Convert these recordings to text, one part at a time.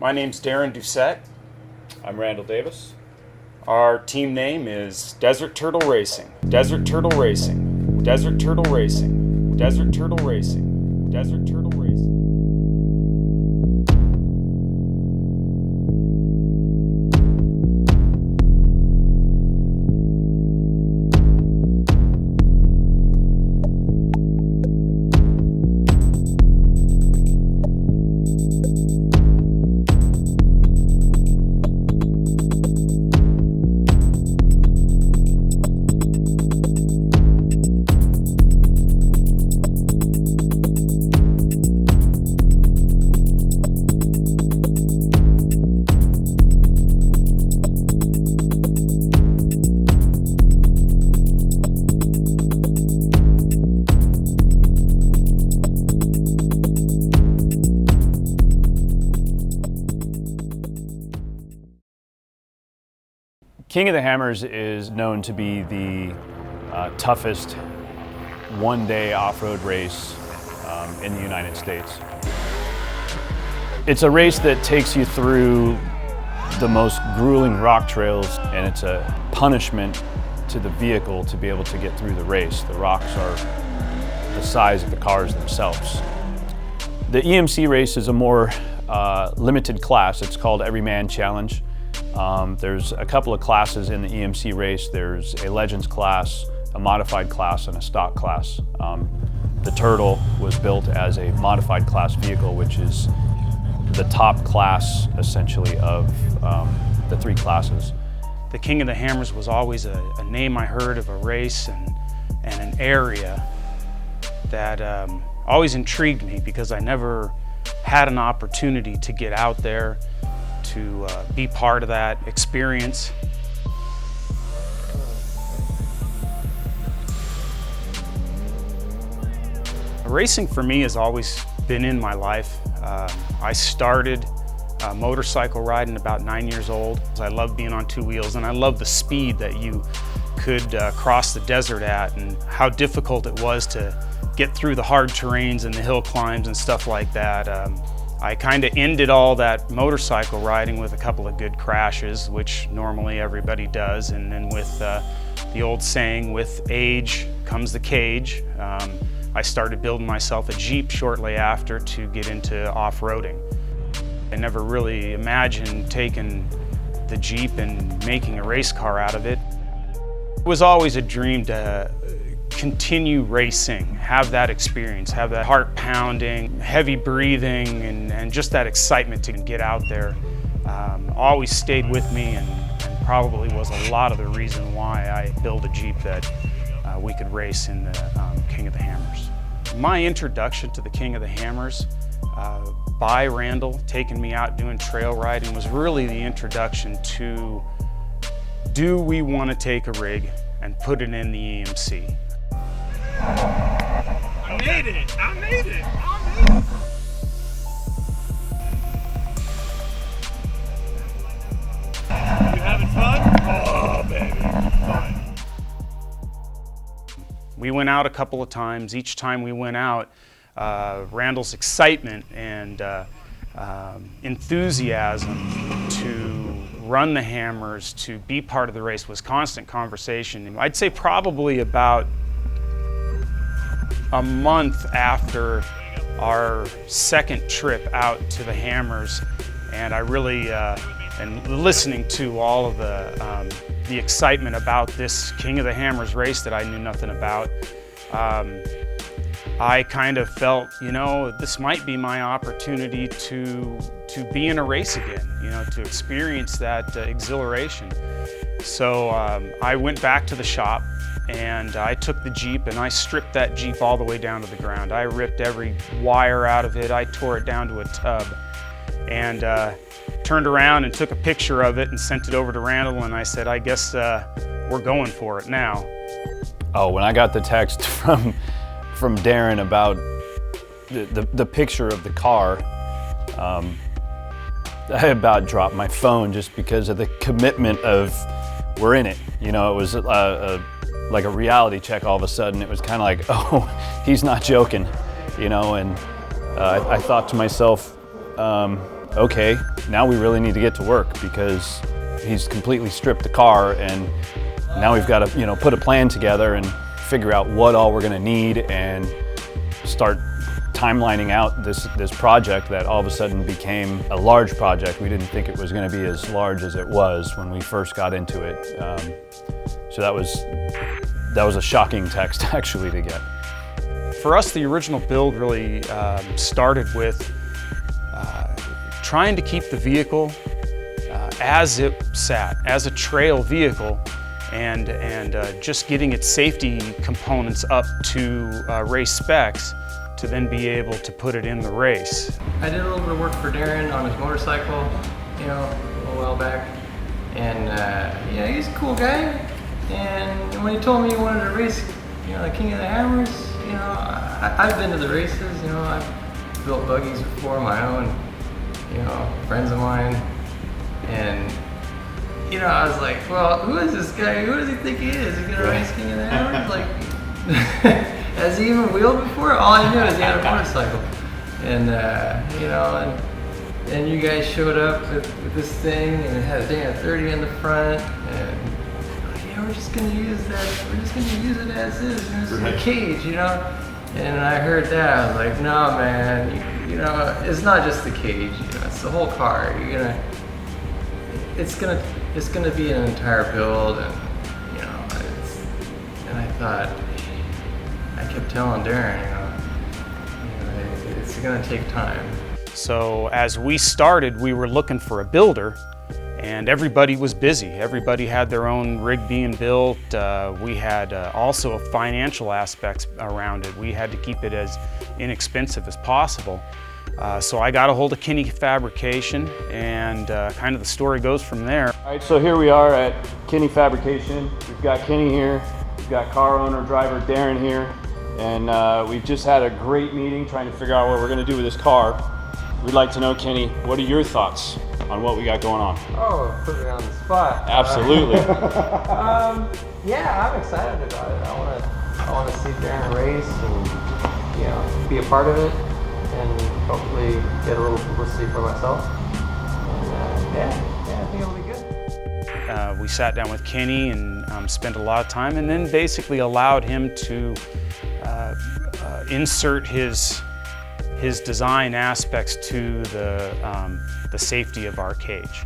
My name's Darren Doucette. I'm Randall Davis. Our team name is Desert Turtle Racing. Desert Turtle Racing. Desert Turtle Racing. Desert Turtle Racing. Desert Turtle Racing. King of the Hammers is known to be the toughest one-day off-road race in the United States. It's a race that takes you through the most grueling rock trails, and it's a punishment to the vehicle to be able to get through the race. The rocks are the size of the cars themselves. The EMC race is a more limited class. It's called EveryMan Challenge. There's a couple of classes in the EMC race. There's a Legends class, a modified class, and a stock class. The Turtle was built as a modified class vehicle, which is the top class, essentially, of the three classes. The King of the Hammers was always a name I heard of a race and an area that always intrigued me because I never had an opportunity to get out there to be part of that experience. Racing for me has always been in my life. I started motorcycle riding about 9 years old. I love being on two wheels, and I love the speed that you could cross the desert at and how difficult it was to get through the hard terrains and the hill climbs and stuff like that. I kind of ended all that motorcycle riding with a couple of good crashes, which normally everybody does, and then with the old saying, with age comes the cage. I started building myself a Jeep shortly after to get into off-roading. I never really imagined taking the Jeep and making a race car out of it. It was always a dream to continue racing, have that experience, have that heart pounding, heavy breathing, and just that excitement to get out there. Always stayed with me and probably was a lot of the reason why I built a Jeep that we could race in the King of the Hammers. My introduction to the King of the Hammers by Randall, taking me out doing trail riding, was really the introduction to, do we want to take a rig and put it in the EMC? I made it! I made it! I made it! You having fun? Oh, baby, fun. We went out a couple of times. Each time we went out, Randall's excitement and enthusiasm to run the Hammers, to be part of the race, was constant conversation. I'd say probably about a month after our second trip out to the Hammers, and I really, and listening to all of the excitement about this King of the Hammers race that I knew nothing about, I kind of felt, you know, this might be my opportunity to be in a race again, you know, to experience that exhilaration. So I went back to the shop, and I took the Jeep and I stripped that Jeep all the way down to the ground. I ripped every wire out of it. I tore it down to a tub, and turned around and took a picture of it and sent it over to Randall, and I said, I guess we're going for it now. Oh, when I got the text from Darren about the picture of the car, I about dropped my phone just because of the commitment of, we're in it. You know, it was like a reality check all of a sudden. It was kind of like, oh, he's not joking, you know, and I thought to myself, okay, now we really need to get to work, because he's completely stripped the car, and now we've got to, you know, put a plan together and figure out what all we're going to need and start timelining out this project that all of a sudden became a large project. We didn't think it was going to be as large as it was when we first got into it. So that was a shocking text actually to get. For us, the original build really started with trying to keep the vehicle as it sat, as a trail vehicle, and just getting its safety components up to race specs to then be able to put it in the race. I did a little bit of work for Darren on his motorcycle, you know, a little while back, and yeah, he's a cool guy. And when he told me he wanted to race, you know, the King of the Hammers, you know, I've been to the races, you know, I've built buggies before, my own, you know, friends of mine, and you know, I was like, well, who is this guy? Who does he think he is? Is he gonna race King of the Hammers? Like, has he even wheeled before? All I knew is he had a motorcycle, and you know, and you guys showed up with this thing, and it had a thing at 30 in the front, and yeah, we're just gonna use that. We're just gonna use it as is. It's a cage, you know. And I heard that, I was like, no, man, you know, it's not just the cage. You know, it's the whole car. It's gonna be an entire build, and you know, and I thought, I kept telling Darren, you know, it's gonna take time. So as we started, we were looking for a builder, and everybody was busy. Everybody had their own rig being built. We had also financial aspects around it. We had to keep it as inexpensive as possible. So I got a hold of Kenny Fabrication, and kind of the story goes from there. All right, so here we are at Kenny Fabrication. We've got Kenny here, we've got car owner, driver Darren here, and we've just had a great meeting trying to figure out what we're gonna do with this car. We'd like to know, Kenny, what are your thoughts on what we got going on? Oh, put me on the spot. Absolutely. Yeah, I'm excited about it. I want to see Darren race and, you know, be a part of it, and hopefully get a little publicity for myself. And, yeah, I think it'll be good. We sat down with Kenny and spent a lot of time, and then basically allowed him to insert his design aspects to the safety of our cage.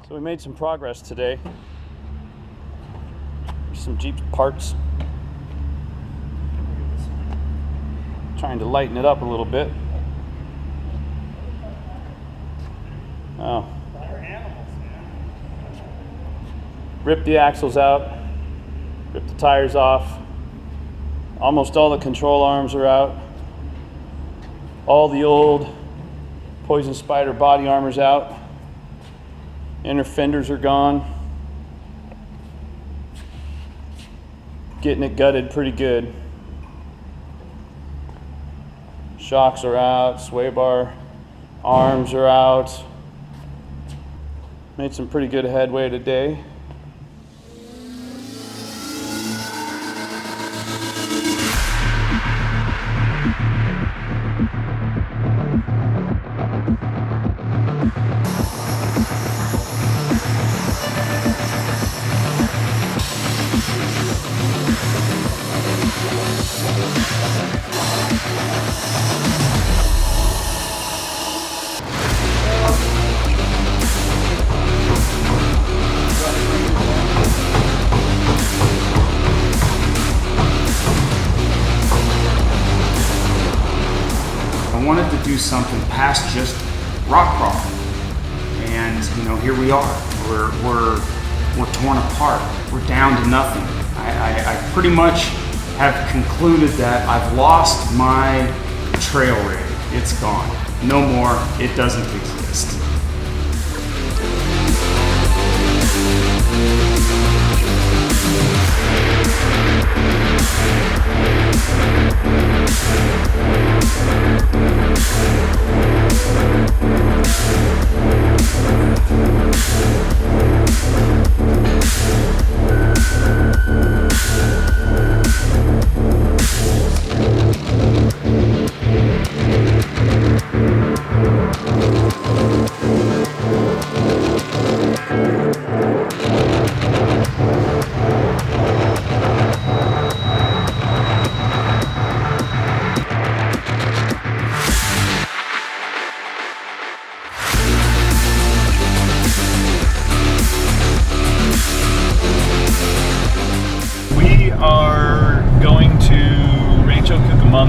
So we made some progress today. There's some Jeep parts. Trying to lighten it up a little bit. Oh. Rip the axles out. Rip the tires off. Almost all the control arms are out. All the old Poison Spider body armor's out. Inner fenders are gone. Getting it gutted pretty good. Shocks are out, sway bar arms are out. Made some pretty good headway today. I wanted to do something past just rock crawling, and you know, here we are. We're torn apart. We're down to nothing. I pretty much have concluded that I've lost my trail rig. It's gone. No more. It doesn't exist.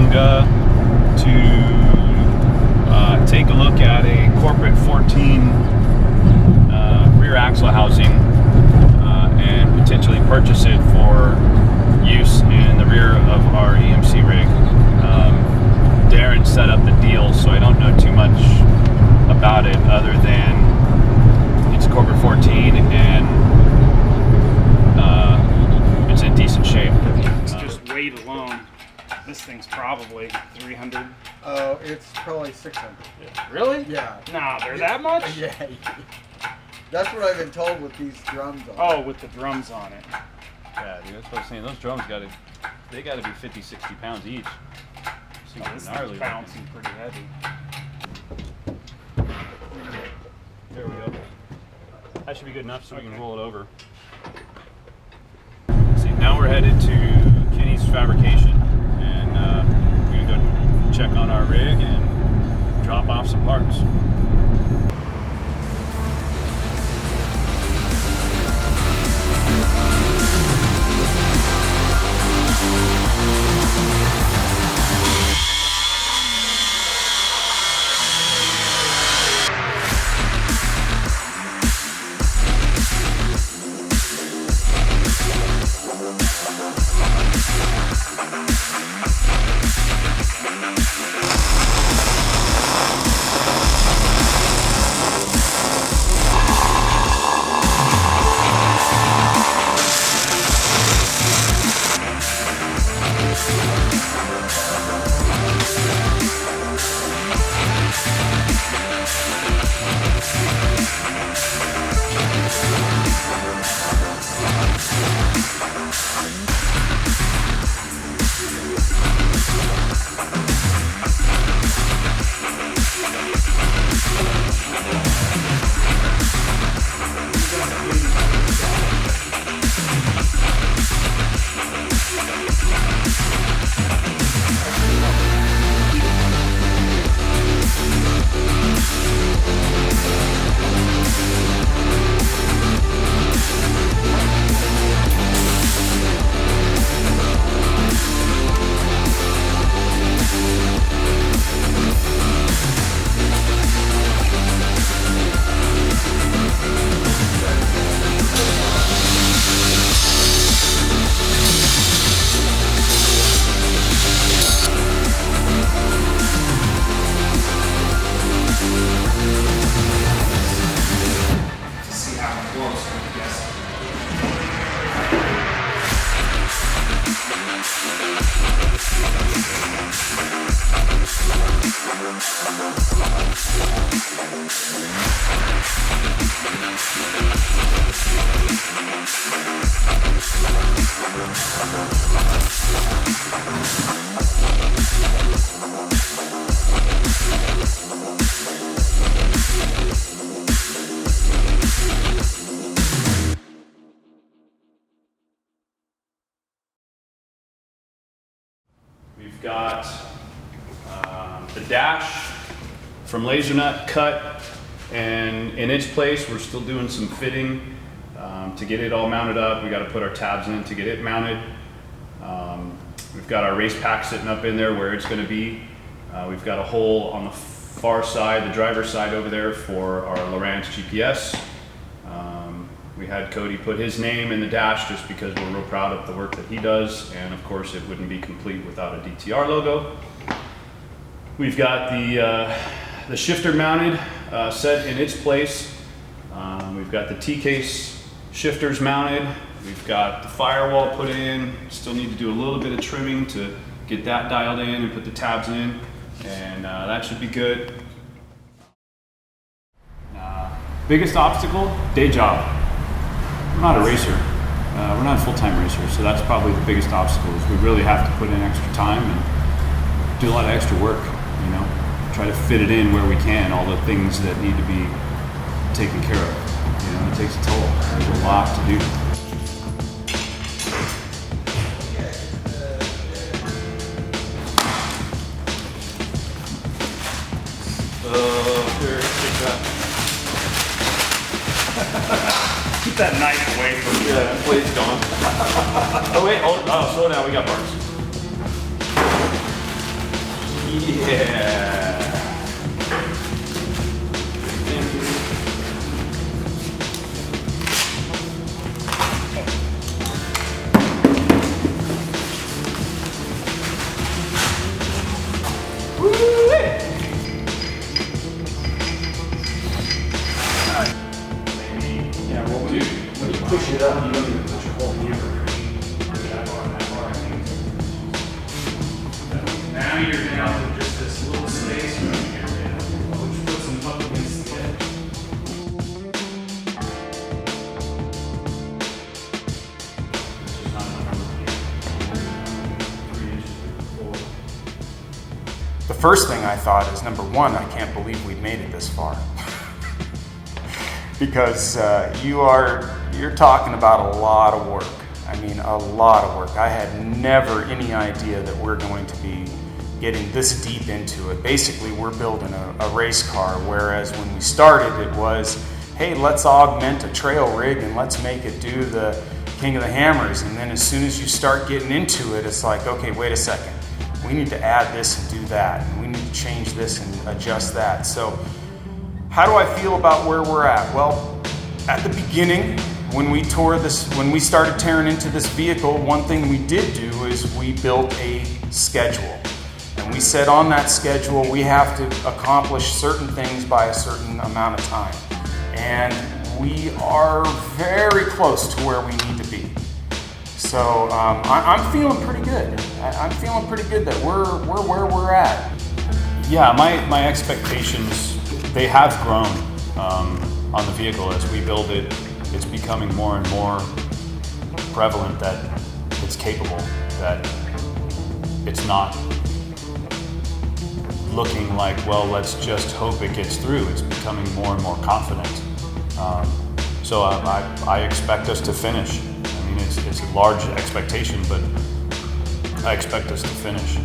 Chattanooga to take a look at a corporate 14 rear axle housing and potentially purchase it for use in the rear of our EMC rig. Darren set up the deal, so I don't know too much about it other than it's corporate 14 and it's in decent shape. It's just weight alone. This thing's probably 300. Oh, it's probably 600. Really? Yeah. Nah, they're that much? Yeah. That's what I've been told with these drums on. Oh, with the drums on it. Yeah, dude, that's what I was saying. Those drums they gotta be 50, 60 pounds each. Oh, this thing's bouncing pretty heavy. There we go. That should be good enough so we can roll it over. See, now we're headed to Kenny's Fabrication, and we're gonna go check on our rig and drop off some parts. We've got the dash from laser nut cut and in its place. We're still doing some fitting to get it all mounted up. We got to put our tabs in to get it mounted. We've got our race pack sitting up in there where it's going to be. We've got a hole on the far side, the driver's side over there for our Lowrance GPS. We had Cody put his name in the dash just because we're real proud of the work that he does, and of course it wouldn't be complete without a DTR logo. We've got the shifter mounted, set in its place. We've got the T-case shifters mounted. We've got the firewall put in. Still need to do a little bit of trimming to get that dialed in and put the tabs in, and that should be good. Biggest obstacle, day job. We're not a racer. We're not a full-time racer, so that's probably the biggest obstacle. Is we really have to put in extra time and do a lot of extra work. You know, try to fit it in where we can. All the things that need to be taken care of. You know, it takes a toll. There's a lot to do. Keep that knife away from me. Yeah, that blade's gone. Oh wait, oh, slow down, we got parts. Push it up, you don't even push a whole hammer. Now you're down to just this little space right here, which puts them up against the edge. The first thing I thought is, number one, I can't believe we made it this far. Because you're talking about a lot of work. I mean, a lot of work. I had never any idea that we're going to be getting this deep into it. Basically, we're building a race car, whereas when we started, it was, hey, let's augment a trail rig and let's make it do the King of the Hammers. And then as soon as you start getting into it, it's like, okay, wait a second. We need to add this and do that, and we need to change this and adjust that. So how do I feel about where we're at? Well, at the beginning, when we started tearing into this vehicle, one thing we did do is we built a schedule. And we said on that schedule, we have to accomplish certain things by a certain amount of time. And we are very close to where we need to be. So I'm feeling pretty good. I'm feeling pretty good that we're where we're at. Yeah, my expectations, they have grown on the vehicle as we build it. It's becoming more and more prevalent that it's capable, that it's not looking like, well, let's just hope it gets through. It's becoming more and more confident. So I expect us to finish. I mean, it's a large expectation, but I expect us to finish.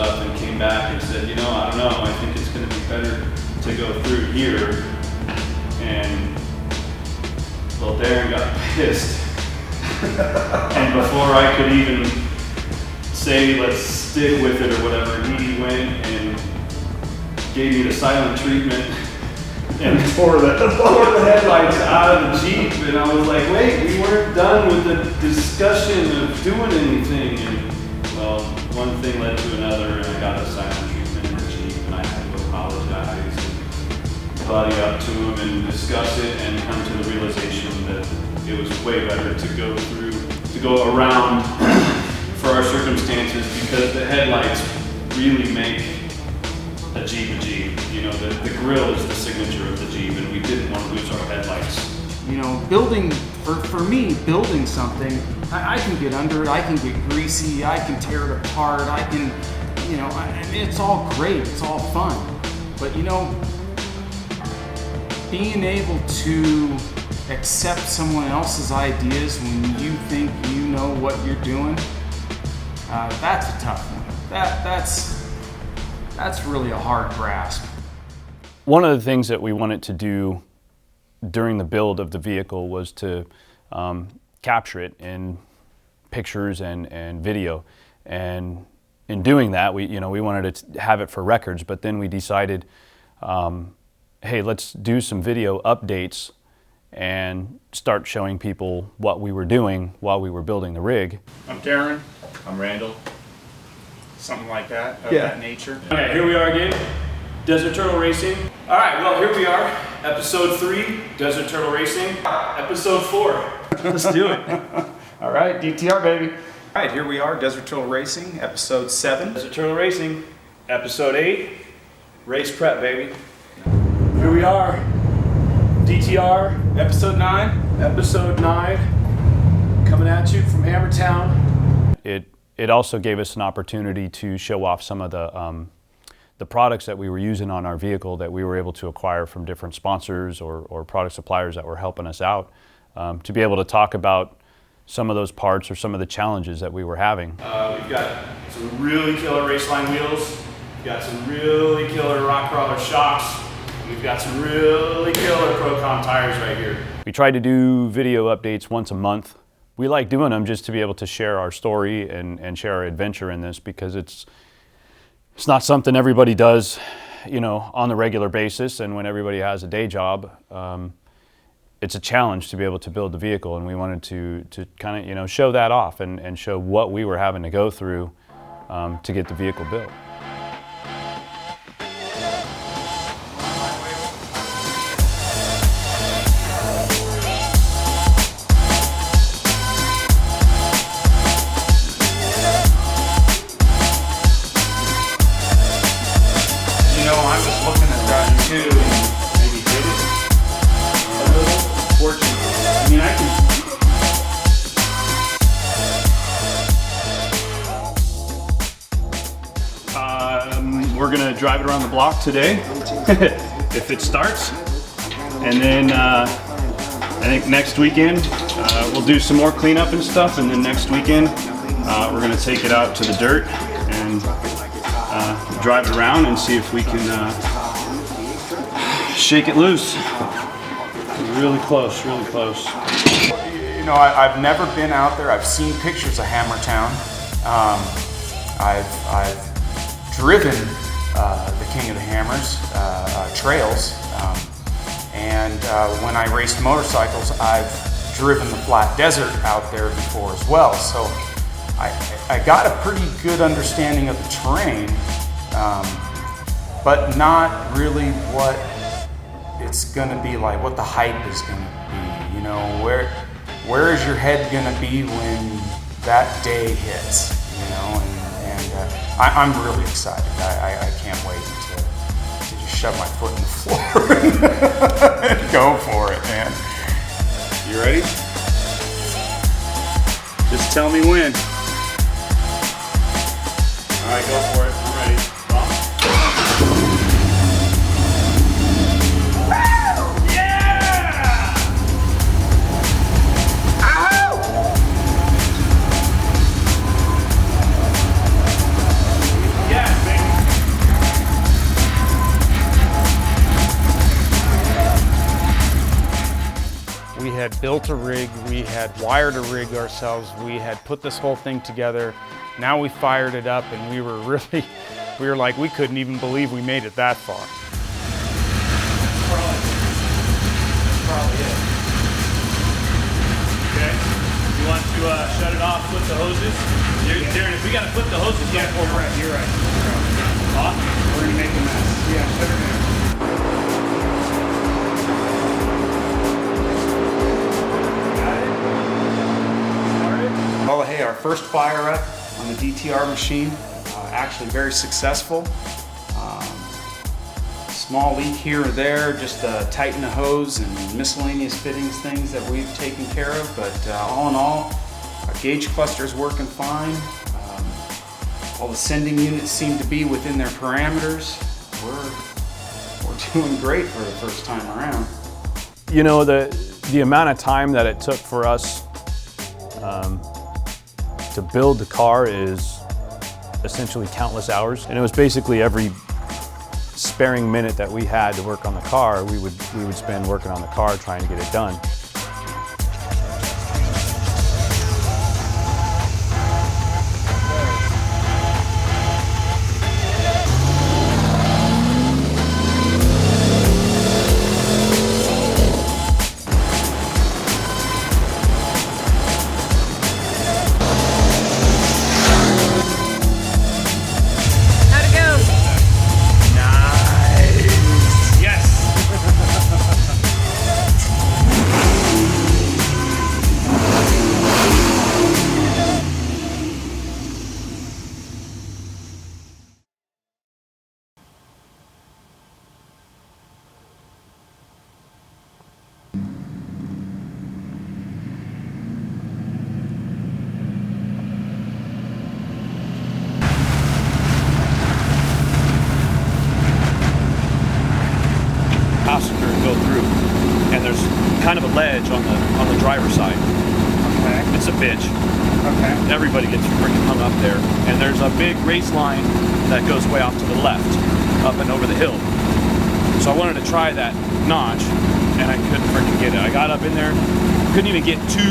And came back and said, you know, I don't know, I think it's going to be better to go through here. And well, Darren got pissed. And before I could even say, let's stick with it or whatever, he went and gave me the silent treatment and tore the headlights out of the Jeep. And I was like, wait, we weren't done with the discussion of doing anything. And well, one thing led to another, and I got a silent treatment in the Jeep, and I had to apologize and buddy up to him and discuss it and come to the realization that it was way better to go around for our circumstances, because the headlights really make a Jeep a Jeep. You know, the grill is the signature of the Jeep, and we didn't want to lose our headlights. You know, building, for me, building something, I can get under it, I can get greasy, I can tear it apart, I can, you know, it's all great, it's all fun. But you know, being able to accept someone else's ideas when you think you know what you're doing, that's a tough one. That's really a hard grasp. One of the things that we wanted to do during the build of the vehicle was to capture it in pictures and video. And in doing that, we wanted to have it for records, but then we decided, hey, let's do some video updates and start showing people what we were doing while we were building the rig. I'm Darren. I'm Randall. Something like that, of that nature. Okay, here we are again, Desert Turtle Racing. All right, well, here we are, episode 3, Desert Turtle Racing, episode 4. Let's do it. All right, DTR, baby. All right, here we are, Desert Turtle Racing, episode 7. Desert Turtle Racing, episode 8, race prep, baby. Here we are, DTR, episode 9. Episode 9, coming at you from Hammertown. It also gave us an opportunity to show off some of the products that we were using on our vehicle that we were able to acquire from different sponsors or product suppliers that were helping us out, to be able to talk about some of those parts or some of the challenges that we were having. We've got some really killer raceline wheels. We've got some really killer rock crawler shocks. We've got some really killer Pro-Com tires right here. We try to do video updates once a month. We like doing them just to be able to share our story and share our adventure in this, because it's not something everybody does, you know, on the regular basis, and when everybody has a day job, it's a challenge to be able to build the vehicle, and we wanted to kind of, you know, show that off and show what we were having to go through to get the vehicle built. You know, I was looking at that too, and maybe did it a little. Fortunately, I mean, I can. We're gonna drive it around the block today, if it starts, and then I think next weekend we'll do some more cleanup and stuff, and then next weekend we're gonna take it out to the dirt and drive it around and see if we can shake it loose. Really close, really close. You know, I've never been out there. I've seen pictures of Hammertown. I've driven the King of the Hammers trails, and when I raced motorcycles, I've driven the flat desert out there before as well. So I got a pretty good understanding of the terrain, but not really what it's gonna be like, what the hype is gonna be. You know, where is your head gonna be when that day hits? You know, and I'm really excited. I can't wait to just shove my foot in the floor and go for it, man. You ready? Just tell me when. All right, go for it. I'm ready. We had built a rig, we had wired a rig ourselves, we had put this whole thing together. Now we fired it up, and we were like, we couldn't even believe we made it that far. That's probably it. Okay. You want to shut it off, flip the hoses? Darren, if we got to flip the hoses, yeah, you're right. Off? We're going to make a mess. Yeah, shut her down. Well, hey, our first fire up on the DTR machine, actually very successful. Small leak here or there, just tighten the hose and miscellaneous fittings, things that we've taken care of. But all in all, our gauge cluster is working fine. All the sending units seem to be within their parameters. We're doing great for the first time around. You know, the amount of time that it took for us to build the car is essentially countless hours, and it was basically every sparing minute that we had to work on the car, we would spend working on the car trying to get it done. Passenger and go through, and there's kind of a ledge on the driver's side. Okay. It's a bitch. Okay. Everybody gets freaking hung up there, and there's a big race line that goes way off to the left, up and over the hill. So I wanted to try that notch, and I couldn't freaking get it. I got up in there, couldn't even get to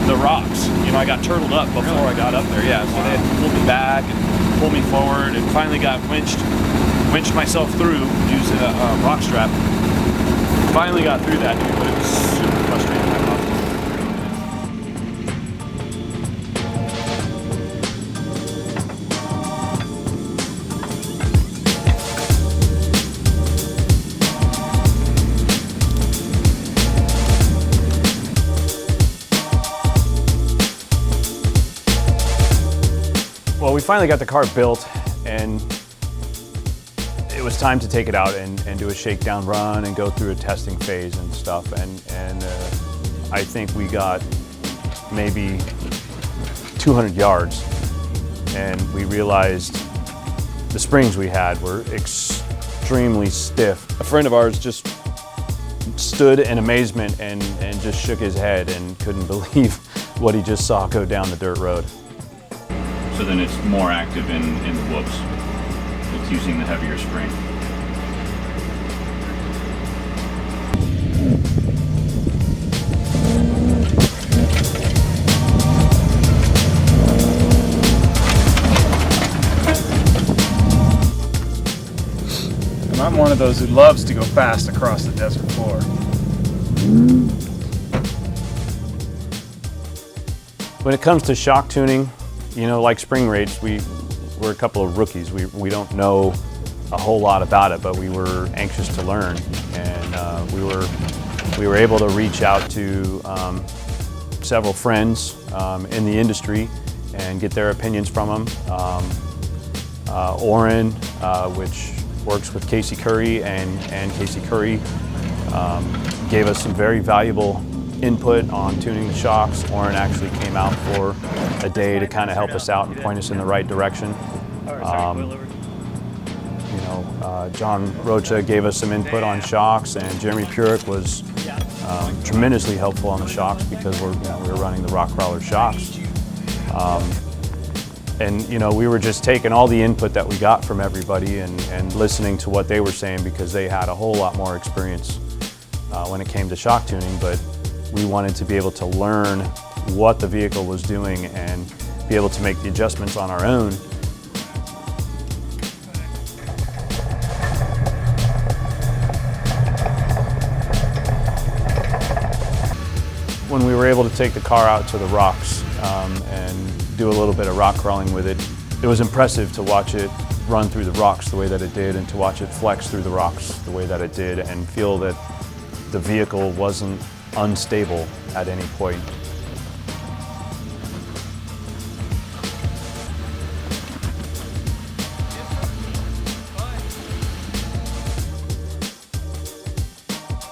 the rocks. You know, I got turtled up before I got up there. Yeah, so they had to pull me back and pull me forward, and finally got winched myself through using a rock strap. Finally got through that, but it was super frustrating. Well, we finally got the car built, and it was time to take it out and do a shakedown run and go through a testing phase and stuff. And I think we got maybe 200 yards, and we realized the springs we had were extremely stiff. A friend of ours just stood in amazement and just shook his head and couldn't believe what he just saw go down the dirt road. So then it's more active in the whoops. It's using the heavier spring. And I'm one of those who loves to go fast across the desert floor. When it comes to shock tuning, you know, like spring rates, we're a couple of rookies. We don't know a whole lot about it, but we were anxious to learn, and we were able to reach out to several friends in the industry and get their opinions from them. Oren, which works with Casey Curry, and Casey Curry gave us some very valuable input on tuning the shocks. Oren actually came out for a day to kind of help us out and point us in the right direction. John Rocha gave us some input on shocks, and Jeremy Purick was tremendously helpful on the shocks because we were running the Rock Crawler shocks. And we were just taking all the input that we got from everybody and listening to what they were saying, because they had a whole lot more experience when it came to shock tuning, but we wanted to be able to learn what the vehicle was doing and be able to make the adjustments on our own. When we were able to take the car out to the rocks and do a little bit of rock crawling with it, it was impressive to watch it run through the rocks the way that it did, and to watch it flex through the rocks the way that it did, and feel that the vehicle wasn't unstable at any point.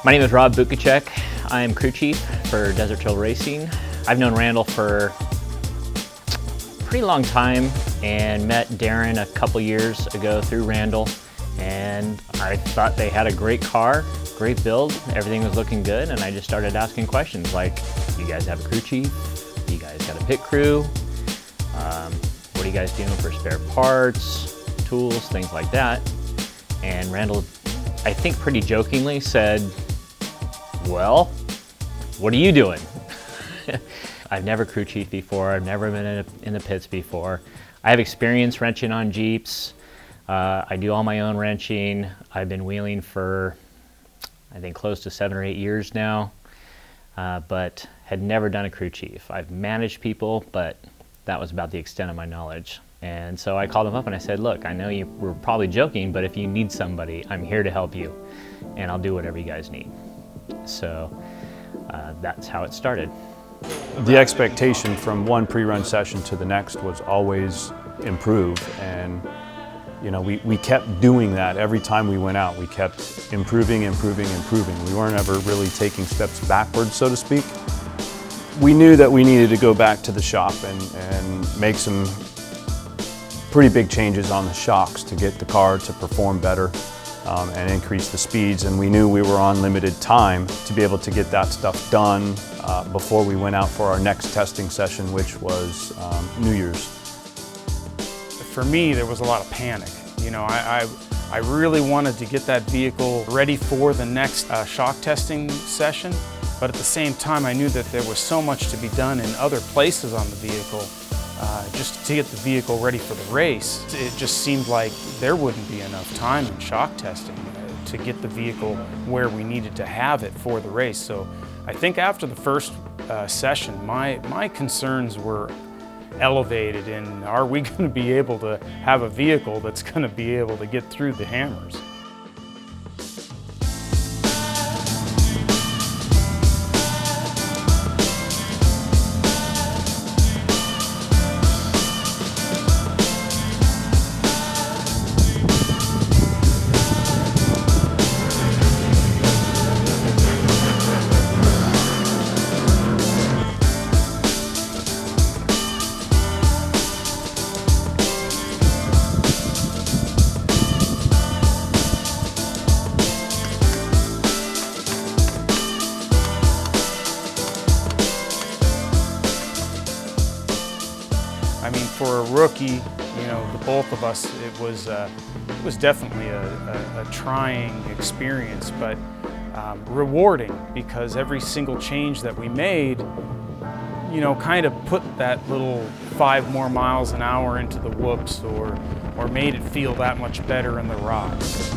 My name is Rob Bukacek. I am crew chief for Desert Trail Racing. I've known Randall for a pretty long time and met Darren a couple years ago through Randall, and I thought they had a great car, great build, everything was looking good, and I just started asking questions like, you guys have a crew chief? You guys got a pit crew? What are you guys doing for spare parts, tools, things like that? And Randall, I think pretty jokingly, said, well, what are you doing? I've never crew chiefed before. I've never been in the pits before. I have experience wrenching on Jeeps. I do all my own wrenching. I've been wheeling for, I think, close to 7 or 8 years now, but had never done a crew chief. I've managed people, but that was about the extent of my knowledge. And so I called him up and I said, look, I know you were probably joking, but if you need somebody, I'm here to help you, and I'll do whatever you guys need. So that's how it started. The expectation from one pre-run session to the next was always improve, and we kept doing that every time we went out. We kept improving. We weren't ever really taking steps backwards, so to speak. We knew that we needed to go back to the shop and make some pretty big changes on the shocks to get the car to perform better and increase the speeds, and we knew we were on limited time to be able to get that stuff done before we went out for our next testing session, which was New Year's. For me, there was a lot of panic. I really wanted to get that vehicle ready for the next shock testing session, but at the same time I knew that there was so much to be done in other places on the vehicle just to get the vehicle ready for the race. It just seemed like there wouldn't be enough time in shock testing to get the vehicle where we needed to have it for the race. So I think after the first session, my concerns were elevated in, are we going to be able to have a vehicle that's going to be able to get through the hammers? I mean, for a rookie, you know, the both of us, it was definitely a trying experience, but rewarding, because every single change that we made, you know, kind of put that little 5 more miles an hour into the whoops, or made it feel that much better in the rocks.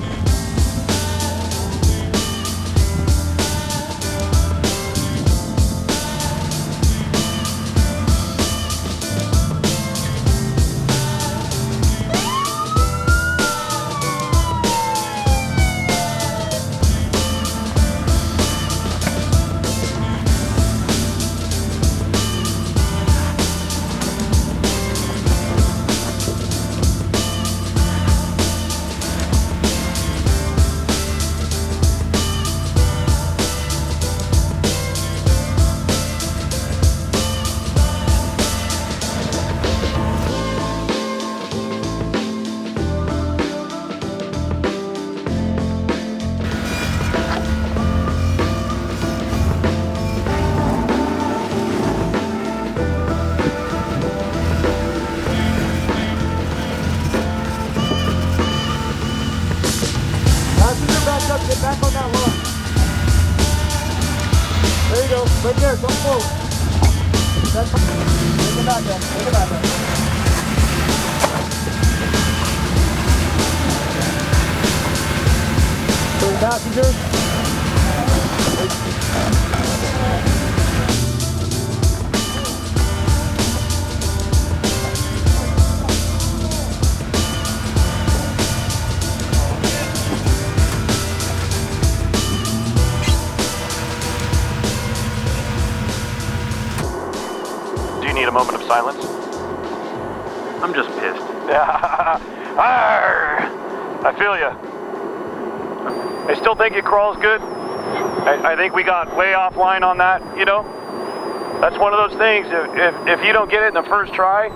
Get back on that one. There you go. Right there. Don't move. Take it back then. Take it back then. So passengers. Need a moment of silence? I'm just pissed. I feel ya. I still think it crawls good. I think we got way offline on that, you know? That's one of those things, if you don't get it in the first try,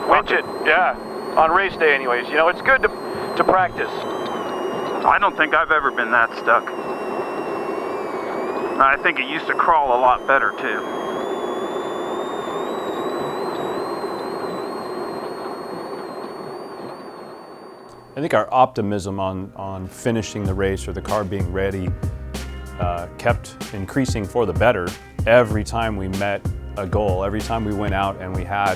winch it, yeah, on race day anyways. You know, it's good to practice. I don't think I've ever been that stuck. I think it used to crawl a lot better too. I think our optimism on finishing the race or the car being ready kept increasing for the better every time we met a goal, every time we went out and we had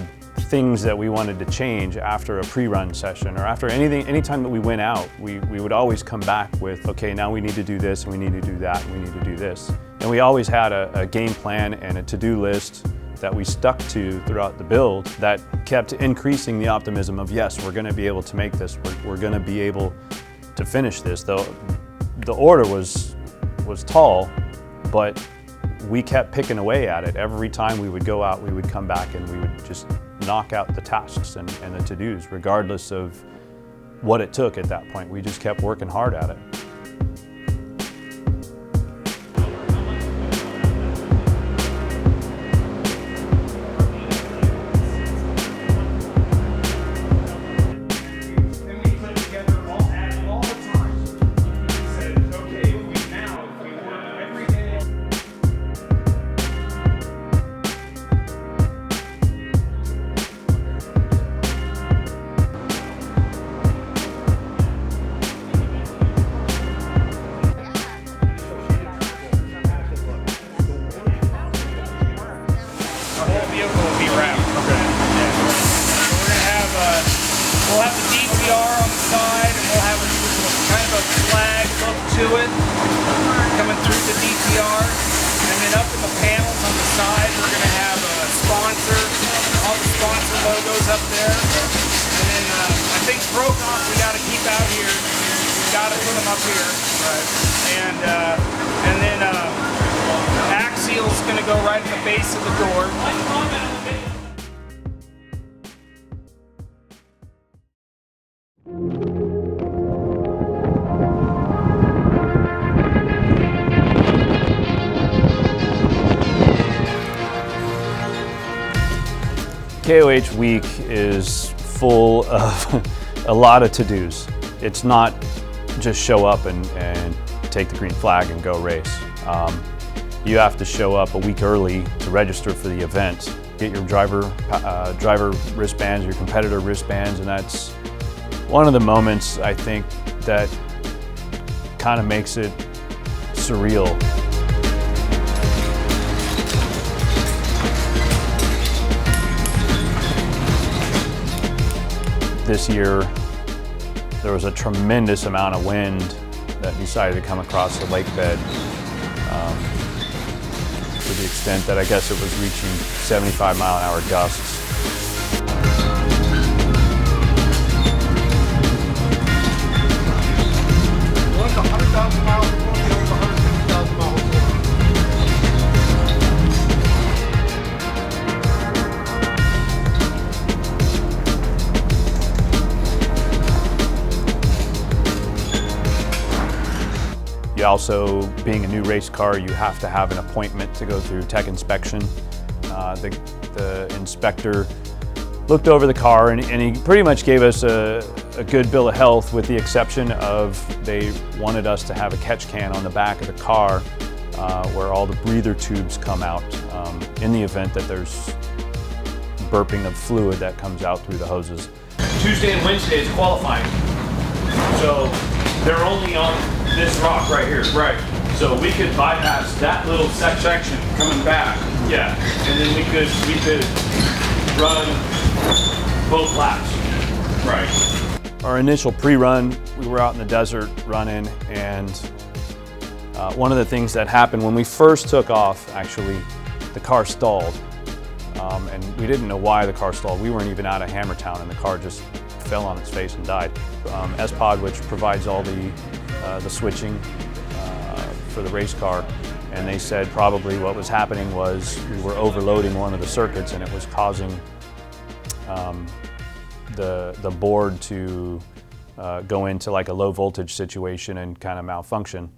things that we wanted to change after a pre-run session or after anytime that we went out, we would always come back with, okay, now we need to do this and we need to do that and we need to do this. And we always had a game plan and a to-do list that we stuck to throughout the build that kept increasing the optimism of, yes, we're going to be able to make this, we're going to be able to finish this. Though the order was tall, but we kept picking away at it. Every time we would go out, we would come back and we would just knock out the tasks and the to-dos, regardless of what it took at that point. We just kept working hard at it. we'll have the DPR on the side, and we'll have kind of a flag look to it coming through the DPR. And then up in the panels on the side, we're going to have a sponsor, all the sponsor logos up there. And then I think broke off we got to keep out here. We got to put them up here. Right. And then Axial's going to go right in the base of the door. KOH week is full of a lot of to-dos. It's not just show up and take the green flag and go race. You have to show up a week early to register for the event, get your driver wristbands, your competitor wristbands, and that's one of the moments I think that kind of makes it surreal. This year, there was a tremendous amount of wind that decided to come across the lake bed to the extent that I guess it was reaching 75-mile-an-hour gusts. One's 100,000 miles, the other's 150,000 miles. You also, being a new race car, you have to have an appointment to go through tech inspection. The inspector looked over the car and he pretty much gave us a good bill of health, with the exception of they wanted us to have a catch can on the back of the car where all the breather tubes come out in the event that there's burping of fluid that comes out through the hoses. Tuesday and Wednesday is qualifying, so they're only on this rock right here. Right. So we could bypass that little section coming back. Yeah. And then we could run both laps. Right. Our initial pre-run, we were out in the desert running, and one of the things that happened when we first took off, actually, the car stalled. And we didn't know why the car stalled. We weren't even out of Hammertown and the car just fell on its face and died. S-Pod, which provides all the switching for the race car, and they said probably what was happening was we were overloading one of the circuits and it was causing the board to go into like a low voltage situation and kind of malfunction.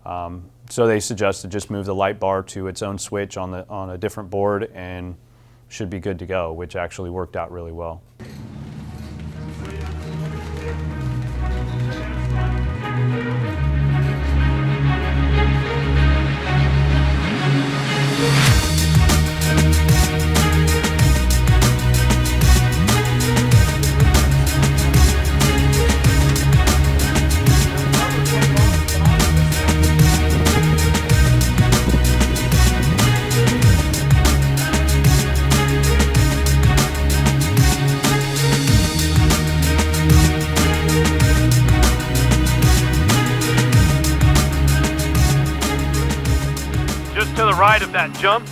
So they suggested just move the light bar to its own switch on a different board and should be good to go, which actually worked out really well. To the right of that jump,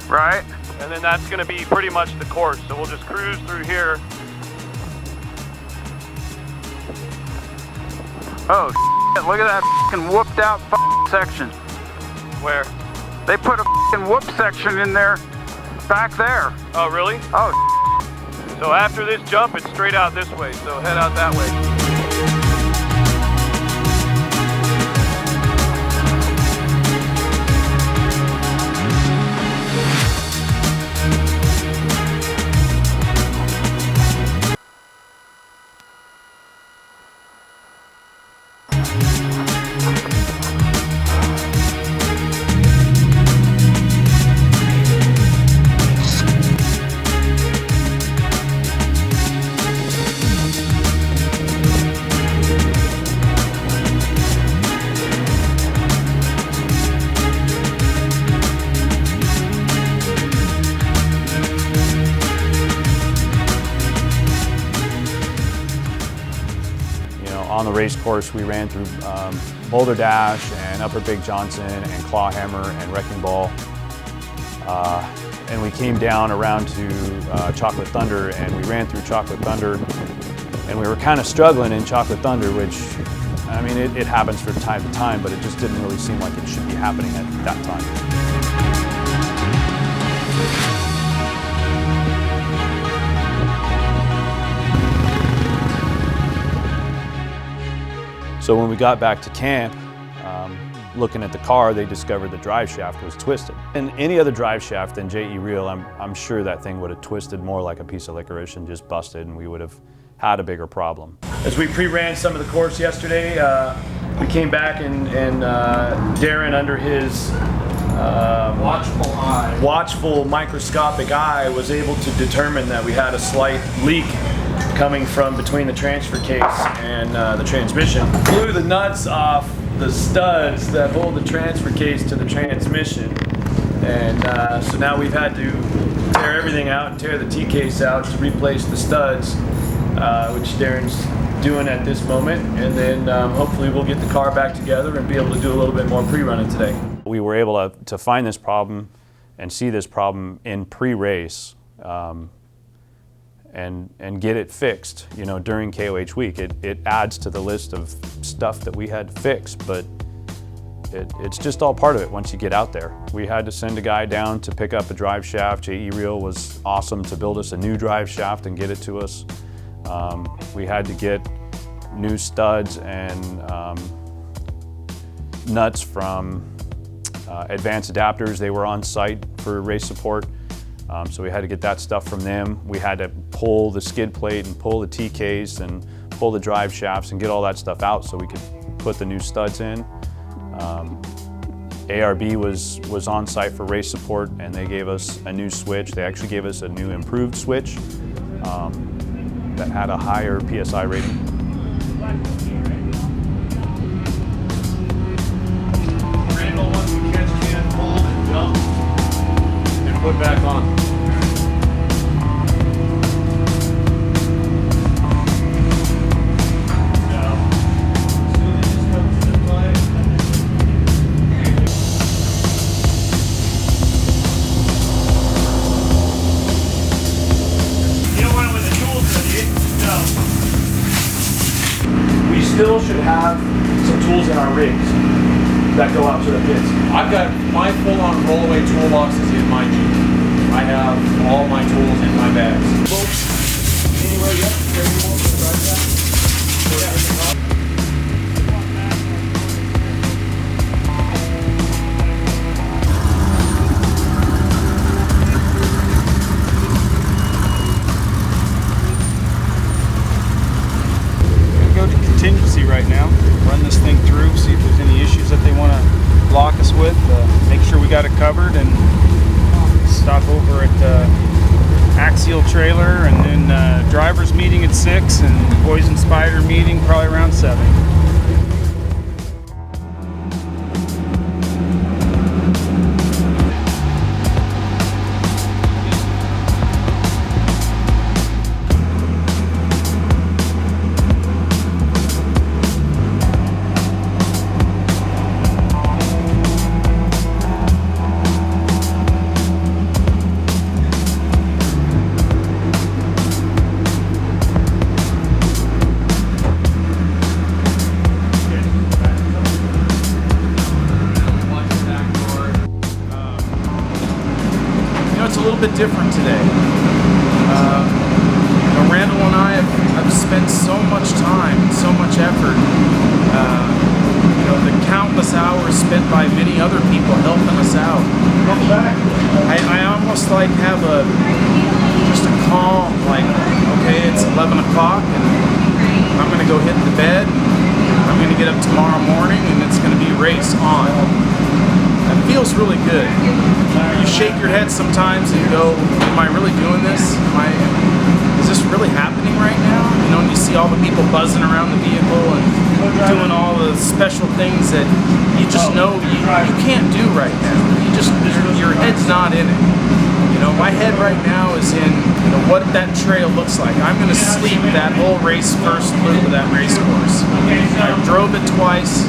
Right? and then that's going to be pretty much the course. So we'll just cruise through here. Oh, shit, look at that fucking whooped out section. Where? They put a fucking whoop section in there, back there. Oh, really? Oh, So after this jump, it's straight out this way. So head out that way. On the race course, we ran through Boulder Dash and Upper Big Johnson and Claw Hammer and Wrecking Ball. And we came down around to Chocolate Thunder, and we ran through Chocolate Thunder, and we were kind of struggling in Chocolate Thunder, which, I mean, it happens from time to time, but it just didn't really seem like it should be happening at that time. So when we got back to camp, looking at the car, they discovered the drive shaft was twisted. And any other drive shaft than JE Reel, I'm sure that thing would have twisted more like a piece of licorice and just busted, and we would have had a bigger problem. As we pre-ran some of the course yesterday, we came back and Darren, under his watchful microscopic eye, was able to determine that we had a slight leak coming from between the transfer case and the transmission. Blew the nuts off the studs that hold the transfer case to the transmission, and so now we've had to tear everything out and tear the T-case out to replace the studs, which Darren's doing at this moment, and then hopefully we'll get the car back together and be able to do a little bit more pre-running today. We were able to find this problem and see this problem in pre-race and get it fixed, you know, during KOH week. It adds to the list of stuff that we had to fix, but it's just all part of it once you get out there. We had to send a guy down to pick up a drive shaft. JE Reel was awesome to build us a new drive shaft and get it to us. We had to get new studs and nuts from Advanced Adapters. They were on site for race support. So we had to get that stuff from them. We had to pull the skid plate and pull the T-case and pull the drive shafts and get all that stuff out so we could put the new studs in. ARB was on site for race support, and they gave us a new switch. They actually gave us a new improved switch that had a higher PSI rating. Randall, once we catch can, hold and jump, and put back on. Still should have some tools in our rigs that go out to the pits. I've got my full-on rollaway toolboxes in my Jeep. I have all my tools in my bags. Folks, anywhere yet? Where you want to drive that? Contingency right now. Run this thing through, see if there's any issues that they want to block us with. Make sure we got it covered, and stop over at Axial Trailer, and then drivers meeting at 6 and Poison Spider meeting probably around 7. Bit different today. Randall and I have spent so much time, so much effort, the countless hours spent by many other people helping us out. I almost like have just a calm, like, okay, it's 11 o'clock and I'm going to go hit the bed. I'm going to get up tomorrow morning and it's going to be race on. It feels really good. You shake your head sometimes and you go, am I really doing this? Is this really happening right now? You know, and you see all the people buzzing around the vehicle and doing all the special things that you just know you can't do right now. Your head's not in it. You know, my head right now is in, what that trail looks like. I'm going to sleep that whole race first loop of that race course. I drove it twice.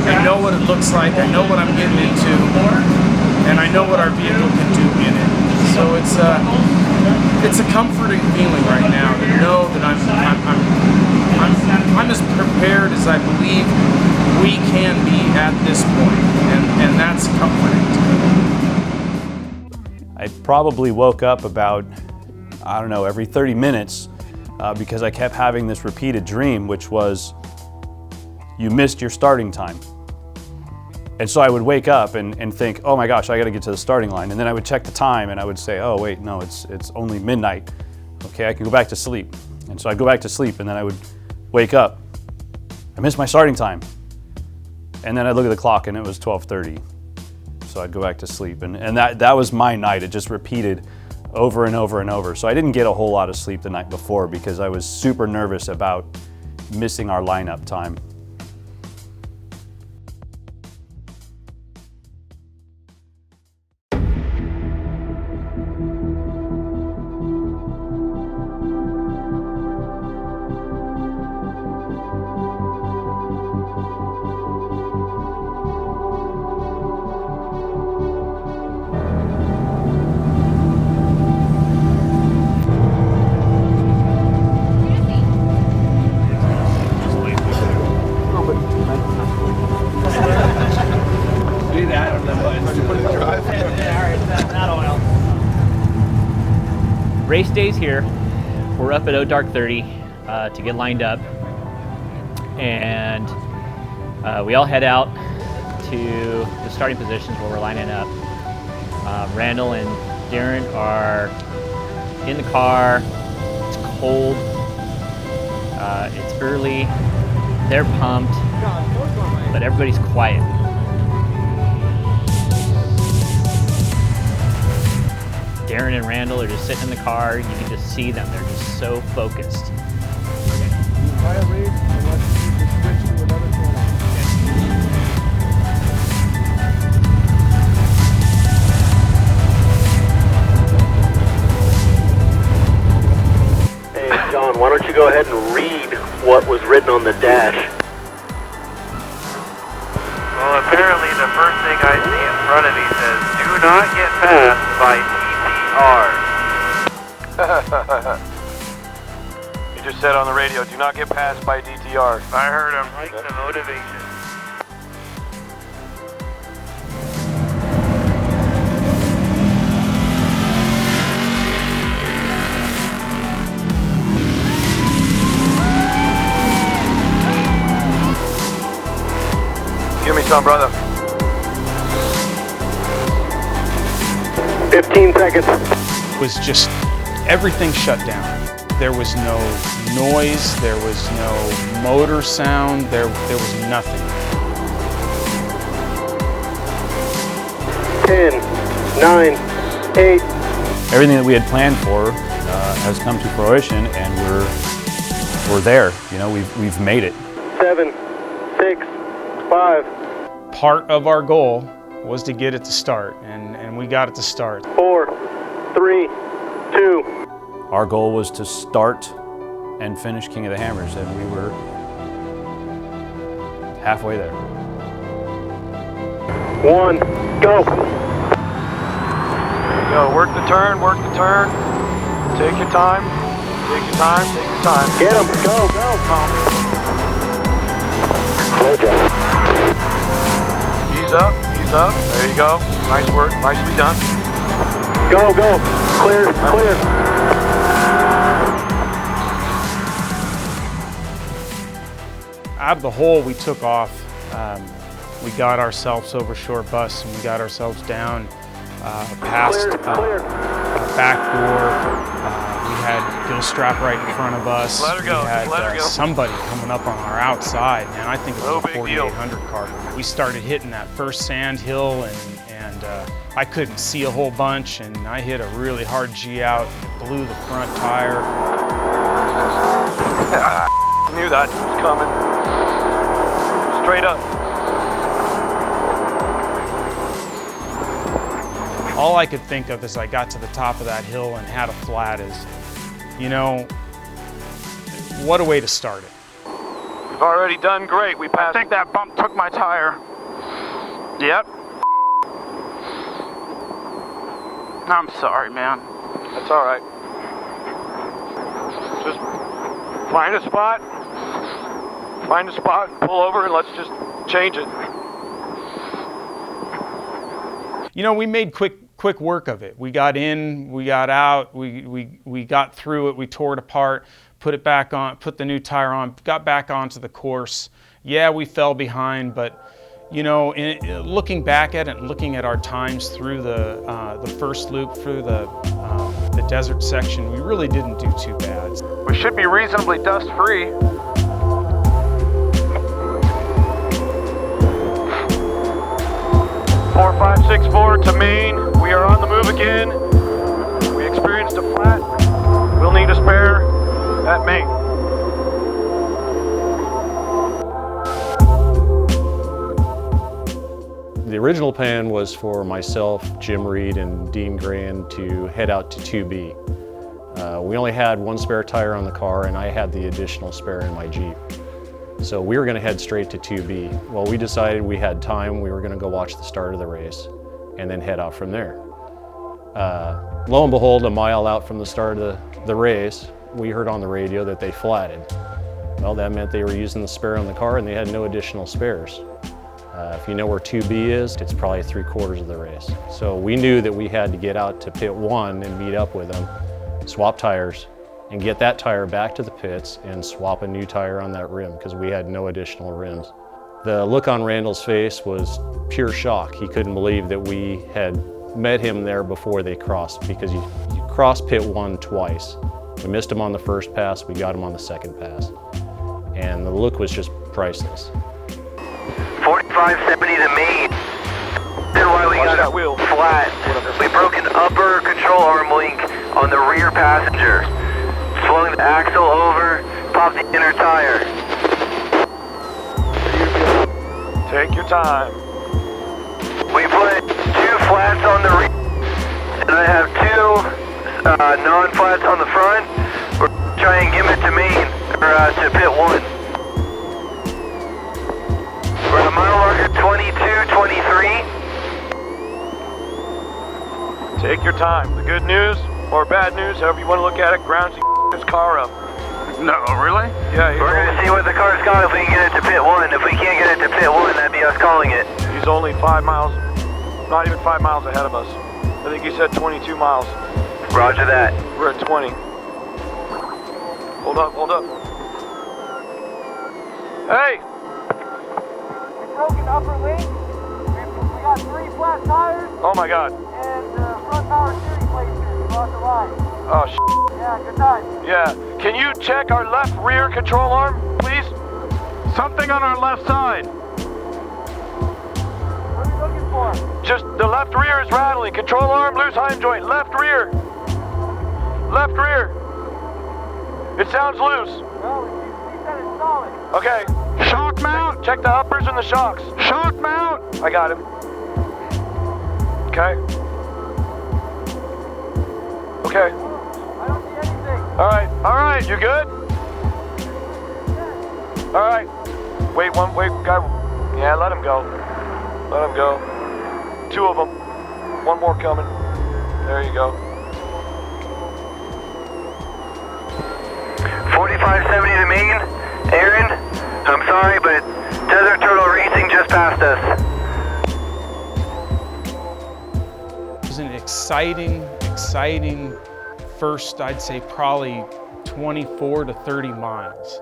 I know what it looks like. I know what I'm getting into, and I know what our vehicle can do in it. So it's a comforting feeling right now to know that I'm as prepared as I believe we can be at this point, and that's comforting to me. I probably woke up about, I don't know, every 30 minutes because I kept having this repeated dream, which was, you missed your starting time. And so I would wake up and think, oh my gosh, I gotta get to the starting line. And then I would check the time and I would say, oh wait, no, it's only midnight. Okay, I can go back to sleep. And so I'd go back to sleep and then I would wake up. I missed my starting time. And then I'd look at the clock and it was 12:30. So I'd go back to sleep. And that was my night. It just repeated over and over and over. So I didn't get a whole lot of sleep the night before because I was super nervous about missing our lineup time. Race day's here. We're up at dark 30 to get lined up, and we all head out to the starting positions where we're lining up. Randall and Darren are in the car. It's cold. It's early. They're pumped, but everybody's quiet. Darren and Randall are just sitting in the car. You can just see them. They're just so focused. Hey, John, why don't you go ahead and read what was written on the dash? Well, apparently the first thing I see in front of me says, do not get passed by He just said on the radio, do not get passed by DTR. I heard him. Like the motivation. Give me some, brother. 15 seconds. It was just everything shut down. There was no noise, there was no motor sound, there was nothing. 10, 9, 8. Everything that we had planned for has come to fruition, and we're there. You know, we've made it. 7, 6, 5. Part of our goal was to get it to start, and we got it to start. 4, 3, 2. Our goal was to start and finish King of the Hammers, and we were halfway there. 1, go. There you go, work the turn, work the turn. Take your time, take your time, take your time. Get him, go, go. Good job. Ease up, ease up. There you go. Nice work, nicely done. Go, go. Clear, clear. Out of the hole we took off, we got ourselves over short bus and we got ourselves down past a back door. We had Bill Strap right in front of us. Let her go, we had let her go. somebody coming up on our outside, and I think it was No a big deal. 4800 car. We started hitting that first sand hill, and I couldn't see a whole bunch, and I hit a really hard G out, blew the front tire. Knew that was coming. Straight up. all I could think of as I got to the top of that hill and had a flat is, you know, what a way to start it. We've already done great. We passed. I think that bump took my tire. Yep. I'm sorry, man. That's all right. Just find a spot, pull over, and let's just change it. You know, we made quick work of it. We got in, we got out, we got through it, we tore it apart, put it back on, put the new tire on, got back onto the course. Yeah, we fell behind, but you know, looking back at it and looking at our times through the first loop, through the desert section, we really didn't do too bad. We should be reasonably dust-free. 4564 to Maine. We are on the move again. We experienced a flat. We'll need a spare at Maine. The original plan was for myself, Jim Reed, and Dean Grand to head out to 2B. We only had one spare tire on the car, and I had the additional spare in my Jeep. So we were going to head straight to 2B. Well, we decided we had time. We were going to go watch the start of the race and then head out from there. Lo and behold, a mile out from the start of the race, we heard on the radio that they flatted. Well, that meant they were using the spare on the car and they had no additional spares. If you know where 2B is, it's probably 3/4 of the race. So we knew that we had to get out to pit 1 and meet up with them, swap tires, and get that tire back to the pits and swap a new tire on that rim because we had no additional rims. The look on Randall's face was pure shock. He couldn't believe that we had met him there before they crossed, because you cross pit 1 twice. We missed him on the first pass, we got him on the second pass. And the look was just priceless. 4570 to Maine. That's why we got that wheel flat. We broke an upper control arm link on the rear passenger. Swung the axle over, popped the inner tire. Take your time. We put 2 flats on the rear, and I have 2 non-flats on the front. We're trying to give it to Maine, or to pit 1. We're at a mile marker 22:23. Take your time. The good news, or bad news, however you want to look at it, grounds his car up. No, really? Yeah, we're going to see what the car's got if we can get it to pit 1. If we can't get it to pit 1, that'd be us calling it. He's only 5 miles, not even 5 miles ahead of us. I think he said 22 miles. Roger that. We're at 20. Hold up, hold up. Hey! Broken upper link. We got 3 flat tires. Oh my God. And front power steering plate across the line. Oh shit. Yeah, good time. Yeah. Can you check our left rear control arm, please? Something on our left side. What are you looking for? Just the left rear is rattling. Control arm, loose hind joint. Left rear. Left rear. It sounds loose. No, he said it's solid. Okay. Shock mount. Check the uppers and the shocks. Shock mount. I got him. Okay. Okay. I don't see anything. All right, you good? All right. Wait, guy. Yeah, let him go. Let him go. 2 of them. 1 more coming. There you go. 4570 to Maine. Aaron, I'm sorry, but Desert Turtle Racing just passed us. It was an exciting first, I'd say probably 24 to 30 miles.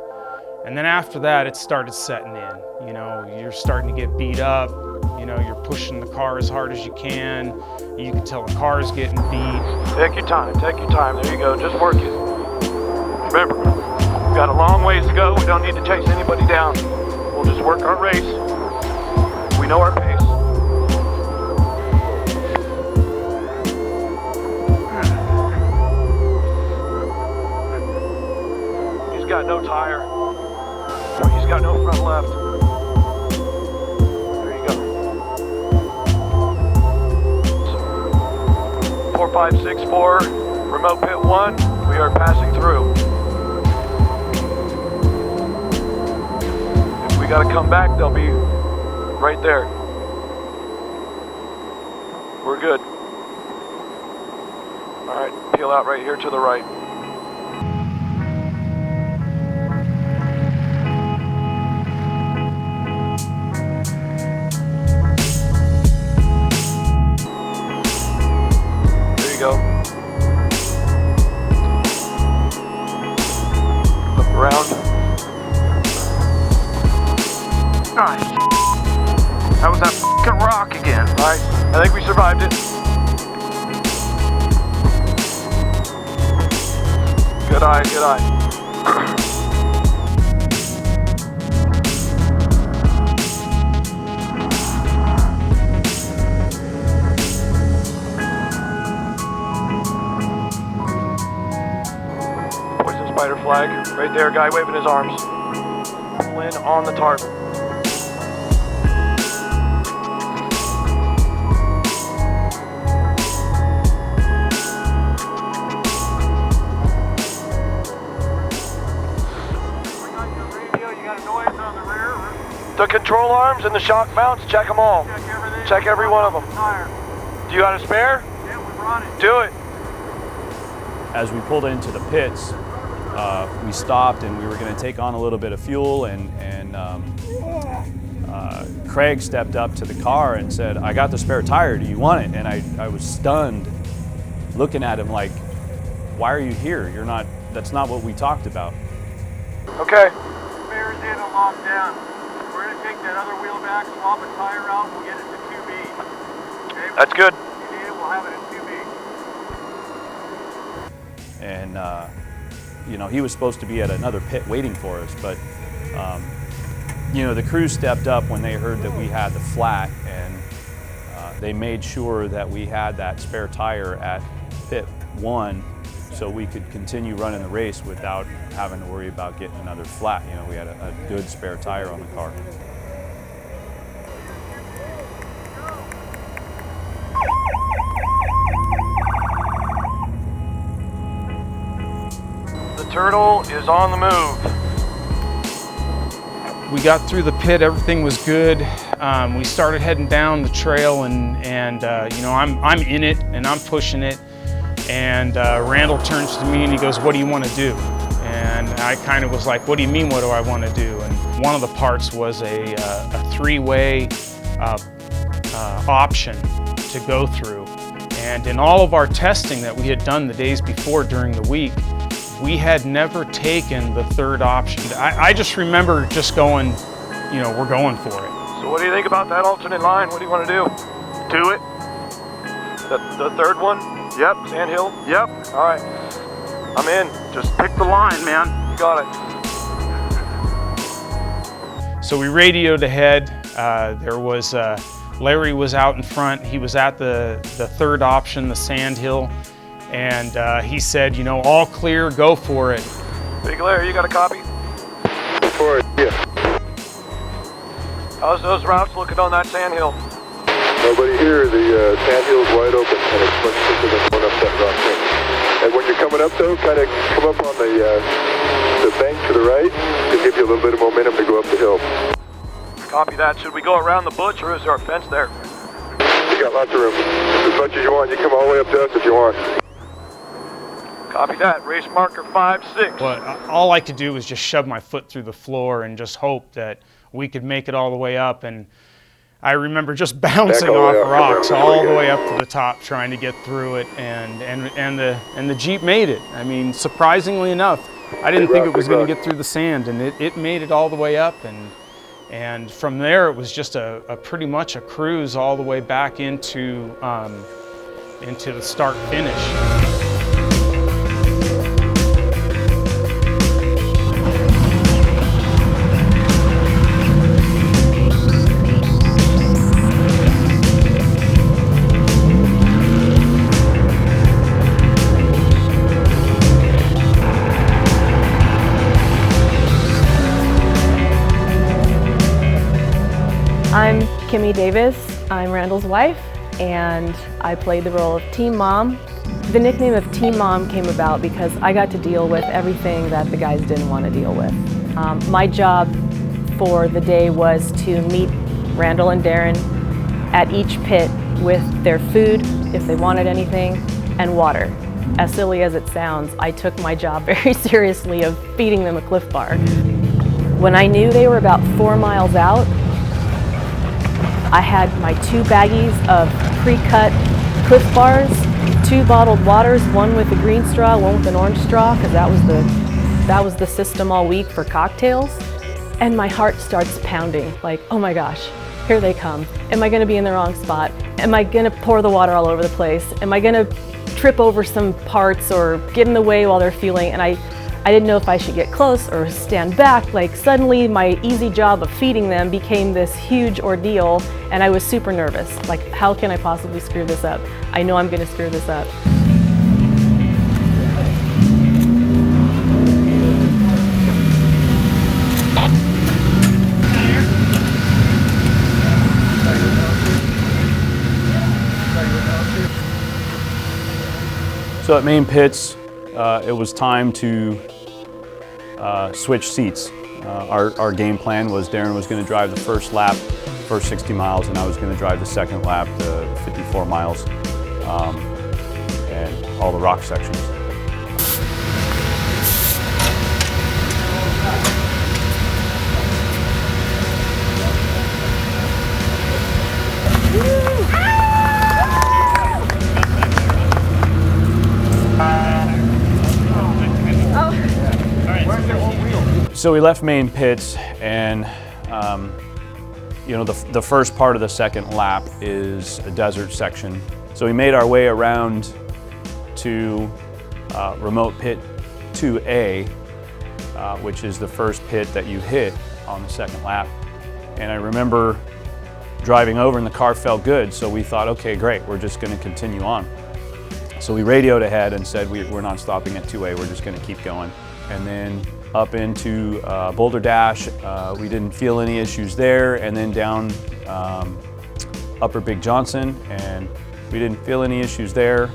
And then after that, it started setting in. You know, you're starting to get beat up. You know, you're pushing the car as hard as you can. You can tell the car's getting beat. Take your time, take your time. There you go, just work it. Remember, we've got a long ways to go. We don't need to chase anybody down. We'll just work our race. We know our pace. He's got no tire. He's got no front left. There you go. 4564, remote pit 1, we are passing through. If we gotta come back, they'll be right there. We're good. All right, peel out right here to the right. There you go. Look around. Nice. That was that fucking rock again. All right, I think we survived it. Good eye, good eye. Poison spider flag, right there, guy waving his arms. Pull in on the tarp. The control arms and the shock mounts, check them all. Check every one of them. Do you got a spare? Yeah, we brought it. Do it. As we pulled into the pits, we stopped and we were going to take on a little bit of fuel, and Craig stepped up to the car and said, "I got the spare tire, do you want it?" And I was stunned looking at him like, "Why are you here? That's not what we talked about." Okay. Spare's in and locked down. We're going to take that other wheel back, swap a tire out, we'll get it to 2B. Okay? That's good. If you need it, we'll have it in 2B. And you know, he was supposed to be at another pit waiting for us, but you know, the crew stepped up when they heard that we had the flat, and they made sure that we had that spare tire at pit 1 so we could continue running the race without having to worry about getting another flat. You know, we had a good spare tire on the car. The turtle is on the move. We got through the pit, everything was good. We started heading down the trail, and you know, I'm in it and I'm pushing it. And Randall turns to me and he goes, "What do you want to do?" And I kind of was like, "What do you mean, what do I want to do?" And one of the parts was a three-way option to go through. And in all of our testing that we had done the days before during the week, we had never taken the third option. I just remember just going, you know, we're going for it. So what do you think about that alternate line? What do you want to do? Do it. The third one? Yep. Sand Hill? Yep. All right. I'm in. Just pick the line, man. You got it. So we radioed ahead. There was Larry was out in front. He was at the third option, the Sand Hill, and he said, you know, all clear, go for it. Big Larry, you got a copy? For it, yeah. How's those routes looking on that Sand Hill? Nobody here. The sand hill's wide open, and it's much quicker than going up that rock thing. And when you're coming up, though, kind of come up on the bank to the right to give you a little bit of momentum to go up the hill. Copy that. Should we go around the bush, or is there a fence there? You got lots of room. As much as you want. You come all the way up to us if you want. Copy that. Race marker 5-6. But all I could do was just shove my foot through the floor and just hope that we could make it all the way up. And I remember just bouncing off rocks all the way up to the top, trying to get through it, and the Jeep made it. I mean, surprisingly enough, I didn't think it was going to get through the sand, and it made it all the way up, and from there it was just a pretty much a cruise all the way back into the start finish. I'm Kimmy Davis. I'm Randall's wife, and I played the role of team mom The nickname of Team Mom came about because I got to deal with everything that the guys didn't want to deal with. My job for the day was to meet Randall and Darren at each pit with their food, if they wanted anything, and water. As silly as it sounds, I took my job very seriously of feeding them a Cliff Bar. When I knew they were about 4 miles out, I had my 2 baggies of pre-cut Cliff Bars, 2 bottled waters, one with a green straw, one with an orange straw, because that was the system all week for cocktails. And my heart starts pounding, like, oh my gosh, here they come. Am I gonna be in the wrong spot? Am I gonna pour the water all over the place? Am I gonna trip over some parts or get in the way while they're fueling? And I didn't know if I should get close or stand back. Like, suddenly my easy job of feeding them became this huge ordeal, and I was super nervous. Like, how can I possibly screw this up? I know I'm gonna screw this up. So at main pits, it was time to switch seats. Our game plan was Darren was going to drive the first lap, first 60 miles, and I was going to drive the second lap, the 54 miles, and all the rock sections. So we left main pits, and you know, the first part of the second lap is a desert section. So we made our way around to remote pit 2A, which is the first pit that you hit on the second lap. And I remember driving over and the car felt good, so we thought, okay, great, we're just going to continue on. So we radioed ahead and said we're not stopping at 2A, we're just going to keep going. And then up into Boulder Dash, we didn't feel any issues there, and then down Upper Big Johnson, and we didn't feel any issues there.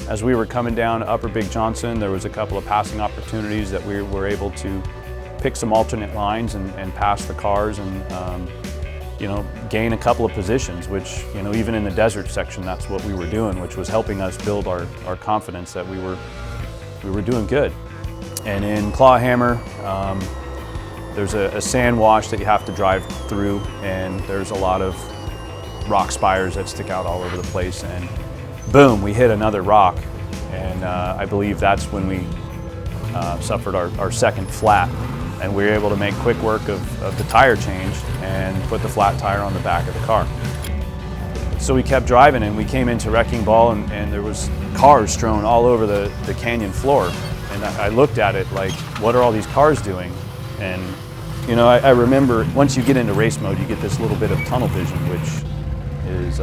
As we were coming down Upper Big Johnson, there was a couple of passing opportunities that we were able to pick some alternate lines and pass the cars and you know, gain a couple of positions, which, you know, even in the desert section, that's what we were doing, which was helping us build our confidence that we were doing good. And in Clawhammer, there's a sand wash that you have to drive through, and there's a lot of rock spires that stick out all over the place, and boom, we hit another rock. And I believe that's when we suffered our second flat, and we were able to make quick work of the tire change and put the flat tire on the back of the car. So we kept driving, and we came into Wrecking Ball, and there was cars strewn all over the canyon floor. And I looked at it like, what are all these cars doing? And you know, I remember once you get into race mode, you get this little bit of tunnel vision, which is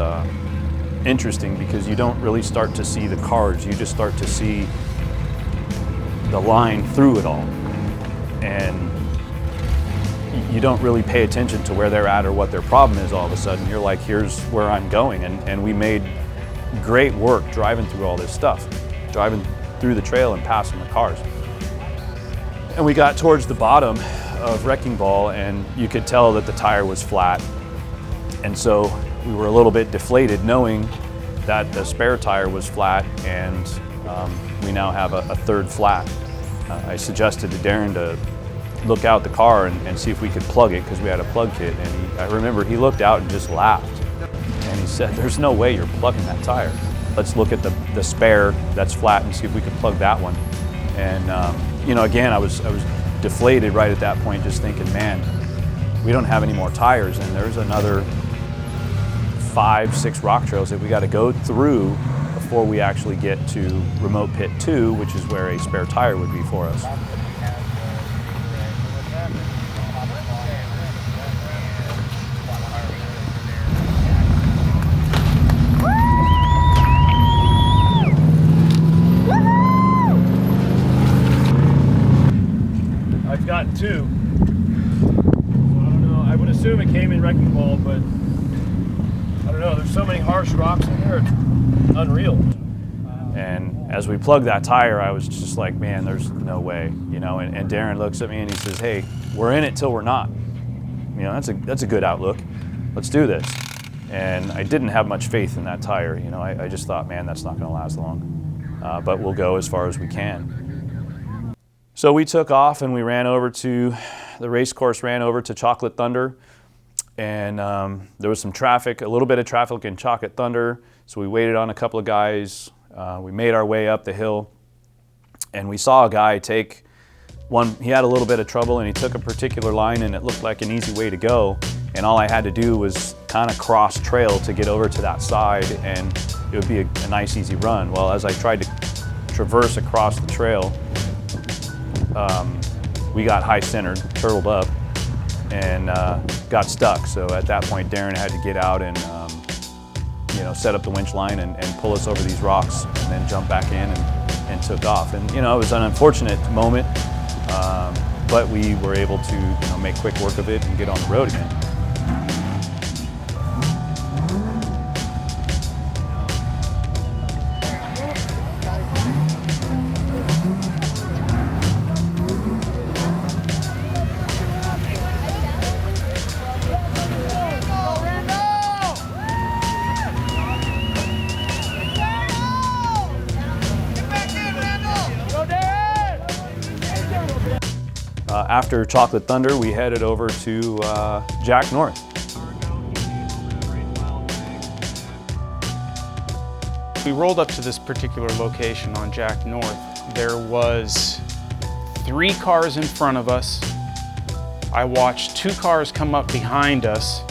interesting because you don't really start to see the cars, you just start to see the line through it all. And you don't really pay attention to where they're at or what their problem is all of a sudden. You're like, here's where I'm going. And we made great work driving through all this stuff, driving through the trail and passing the cars. And we got towards the bottom of Wrecking Ball, and you could tell that the tire was flat. And so we were a little bit deflated knowing that the spare tire was flat, and we now have a third flat. I suggested to Darren to look out the car and see if we could plug it, because we had a plug kit. And I remember he looked out and just laughed. And he said, there's no way you're plugging that tire. Let's look at the spare that's flat and see if we can plug that one. And you know, again, I was deflated right at that point, just thinking, man, we don't have any more tires, and there's another 5-6 rock trails that we got to go through before we actually get to remote pit 2, which is where a spare tire would be for us. I've got 2. So I don't know, I would assume it came in Wrecking Ball, but I don't know, there's so many harsh rocks in here, it's unreal. And as we plugged that tire, I was just like, man, there's no way, you know. And Darren looks at me and he says, hey, we're in it till we're not. You know, that's a good outlook. Let's do this. And I didn't have much faith in that tire. You know, I just thought, man, that's not going to last long. But we'll go as far as we can. So we took off and we ran over to the race course, ran over to Chocolate Thunder. And there was some traffic, a little bit of traffic in Chocolate Thunder. So we waited on a couple of guys. We made our way up the hill. And we saw a guy take one. He had a little bit of trouble and he took a particular line and it looked like an easy way to go. And all I had to do was kind of cross trail to get over to that side, and it would be a nice easy run. Well, as I tried to traverse across the trail, we got high centered, turtled up, and got stuck. So at that point, Darren had to get out and you know, set up the winch line and pull us over these rocks, and then jump back in and took off. And you know, it was an unfortunate moment, but we were able to, you know, make quick work of it and get on the road again. After Chocolate Thunder, we headed over to Jack North. We rolled up to this particular location on Jack North. There was 3 cars in front of us. I watched 2 cars come up behind us.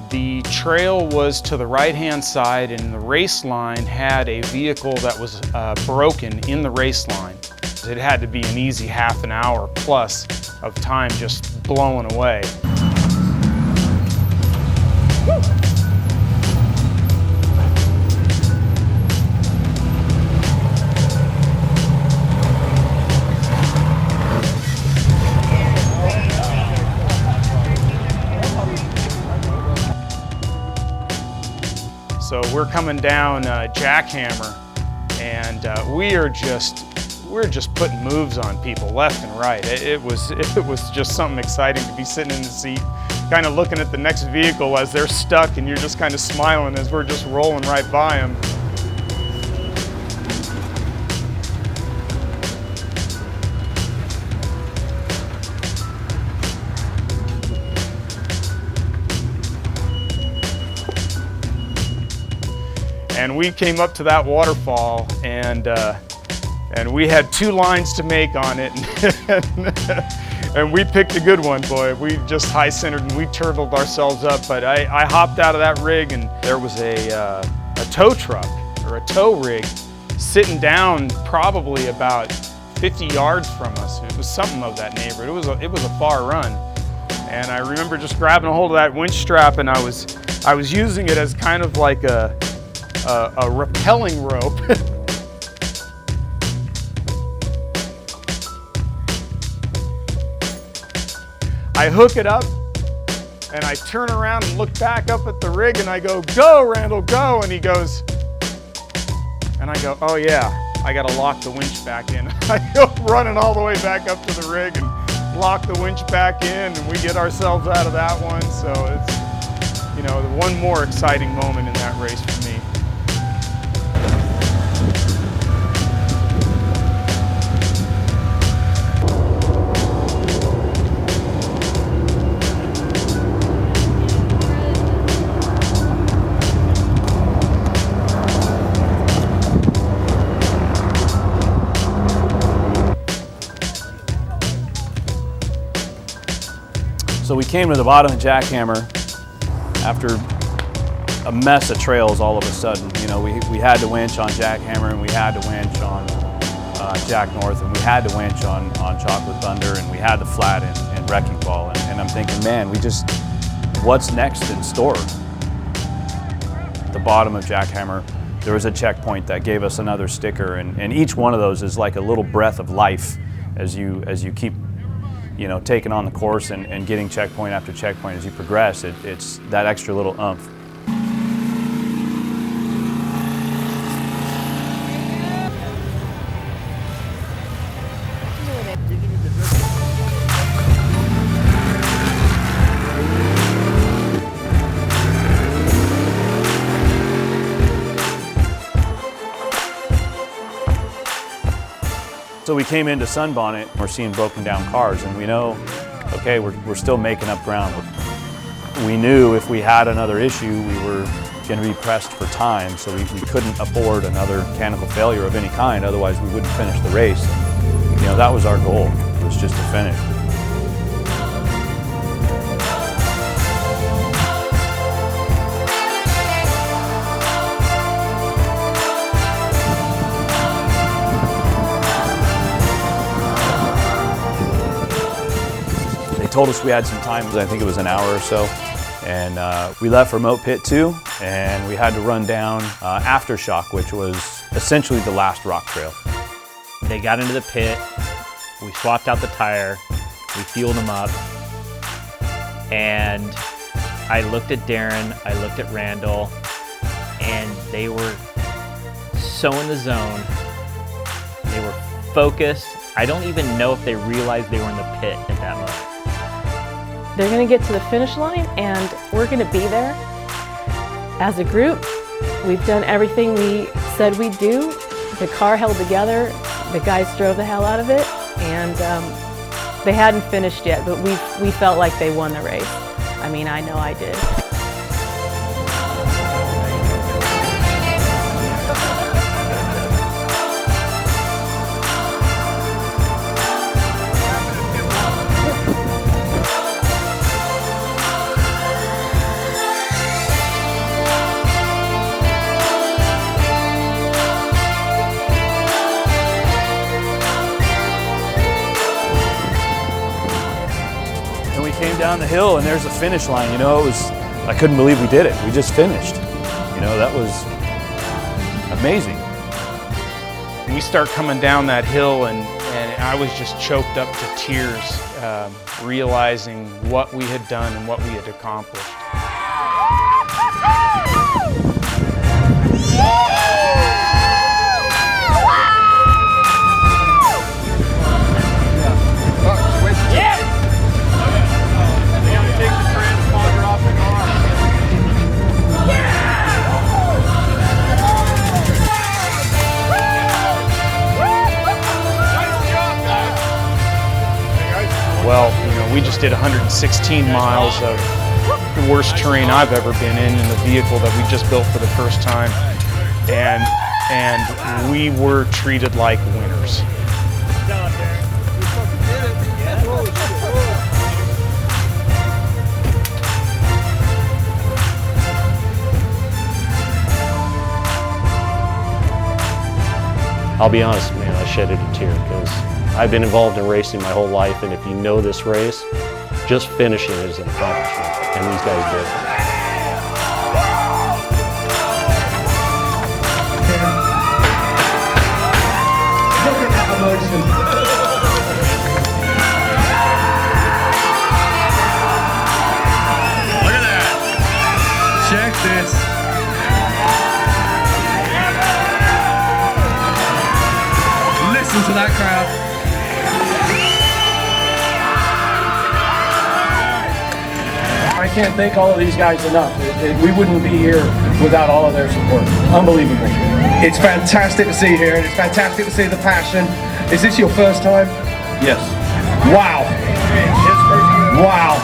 The trail was to the right-hand side, and the race line had a vehicle that was broken in the race line. It had to be an easy half an hour plus of time just blowing away. So we're coming down Jackhammer, and we're just putting moves on people left and right. It was just something exciting to be sitting in the seat, kind of looking at the next vehicle as they're stuck, and you're just kind of smiling as we're just rolling right by them. And we came up to that waterfall, and we had 2 lines to make on it, and we picked a good one, boy. We just high-centered and we turtled ourselves up. But I hopped out of that rig, and there was a tow truck or a tow rig sitting down probably about 50 yards from us. It was something of that neighborhood. It was a far run, and I remember just grabbing a hold of that winch strap, and I was using it as kind of like a rappelling rope. I hook it up, and I turn around and look back up at the rig, and I go, "Go, Randall, go!" And he goes, and I go, "Oh yeah, I gotta lock the winch back in." I go running all the way back up to the rig and lock the winch back in, and we get ourselves out of that one. So it's, you know, one more exciting moment in that race for me. So we came to the bottom of Jackhammer after a mess of trails all of a sudden. You know, we had to winch on Jackhammer, and we had to winch on Jack North, and we had to winch on Chocolate Thunder, and we had the flat in Wrecking Ball. And I'm thinking, man, what's next in store? At the bottom of Jackhammer, there was a checkpoint that gave us another sticker, and each one of those is like a little breath of life as you keep, you know, taking on the course and getting checkpoint after checkpoint as you progress. It's that extra little oomph. So we came into Sunbonnet, we're seeing broken down cars, and we know, okay, we're still making up ground. We knew if we had another issue, we were going to be pressed for time, so we couldn't afford another mechanical failure of any kind, otherwise we wouldn't finish the race. And, you know, that was our goal, was just to finish. They told us we had some time, I think it was an hour or so, and we left remote pit 2, and we had to run down Aftershock, which was essentially the last rock trail. They got into the pit, we swapped out the tire, we fueled them up, and I looked at Darren, I looked at Randall, and they were so in the zone. They were focused. I don't even know if they realized they were in the pit at that moment. They're going to get to the finish line, and we're going to be there. As a group, we've done everything we said we'd do. The car held together, the guys drove the hell out of it, and they hadn't finished yet, but we felt like they won the race. I mean, I know I did. Came down the hill and there's a finish line, you know, I couldn't believe we did it. We just finished. You know, that was amazing. We start coming down that hill and I was just choked up to tears, realizing what we had done and what we had accomplished. Well, you know, we just did 116 miles of the worst terrain I've ever been in a vehicle that we just built for the first time, and we were treated like winners. I'll be honest, man, I shedded a tear because I've been involved in racing my whole life, and if you know this race, just finishing is an accomplishment, and these guys did. Look at that! Check this! Listen to that crowd. I can't thank all of these guys enough. We wouldn't be here without all of their support. Unbelievable. It's fantastic to see here, and it's fantastic to see the passion. Is this your first time? Yes. Wow. Wow.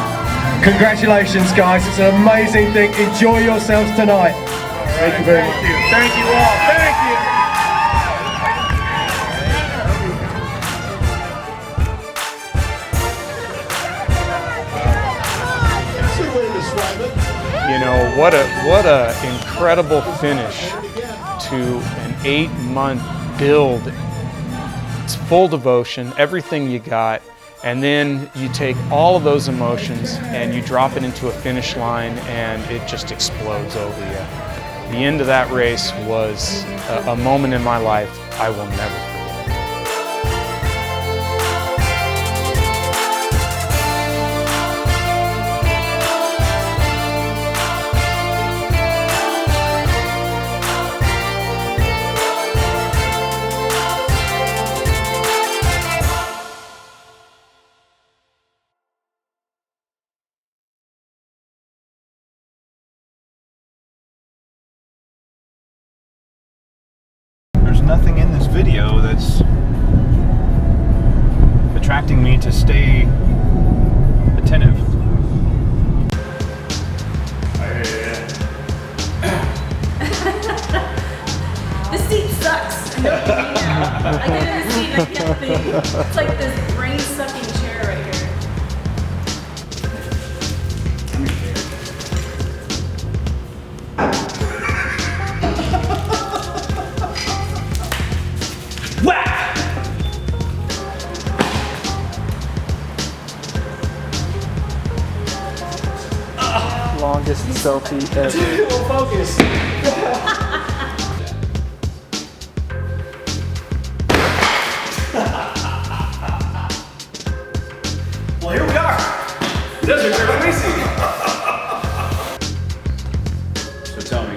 Congratulations, guys. It's an amazing thing. Enjoy yourselves tonight. Thank you very much. Thank you all. Thank you. You know, what a incredible finish to an 8-month build. It's full devotion, everything you got, and then you take all of those emotions and you drop it into a finish line and it just explodes over you. The end of that race was a moment in my life I will never forget. There's nothing in this video that's distracting me to stay attentive. This seat sucks. I know what you mean now. I get in the seat and I can't think. It's like this brain-sucking chair right here. Longest selfie ever. Focus. Well, here we are. Desert Trail Racing. So tell me.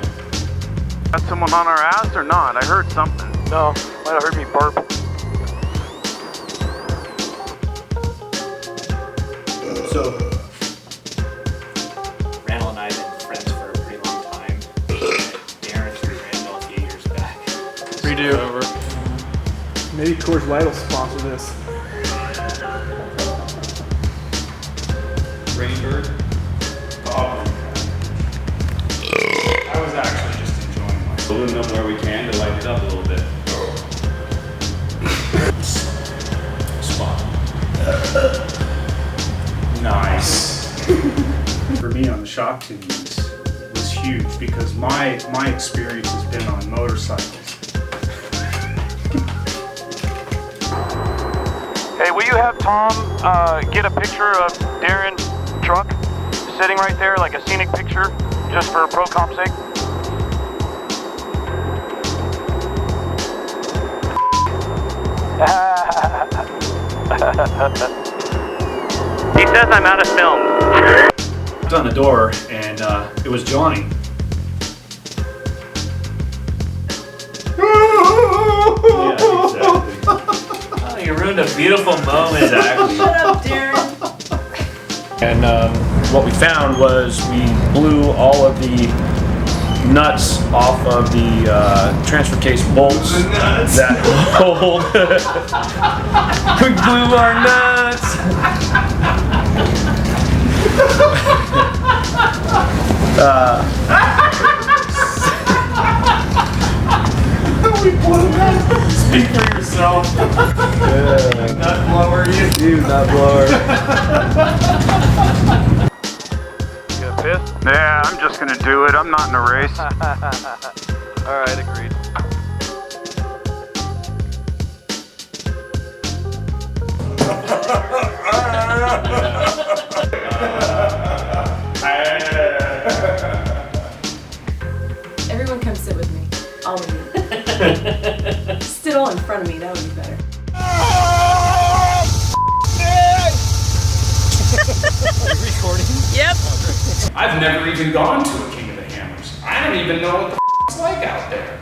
Got someone on our ass or not? I heard something. No, might have heard me burp. So, Randall and I have been friends for a pretty long time. Darren threw Randall a few years back. Redo. Maybe Coors Light will sponsor this. Rainbird. I was actually just enjoying myself. Balloon them where we can to light it up a little bit. Spot. Nice. For me on the shock tune was huge because my experience has been on motorcycles. Hey, will you have Tom get a picture of Darren's truck sitting right there, like a scenic picture, just for pro comp sake? He says I'm out of film. Knocked on the door, and it was Johnny. Yeah, exactly. Oh, you ruined a beautiful moment. Exactly. Shut up, Darren. and what we found was we blew all of the nuts off of the transfer case bolts that hold. We blew our nuts. We blew that. Speak for yourself. Nut blower, you nut blower. Get pissed? Yeah, I'm just gonna do it. I'm not in a race. Alright, agreed. Everyone come sit with me. All of you. Sit all in front of me, that would be better. Are you recording? Yep. I've never even gone to a King of the Hammers. I don't even know what the it's like out there.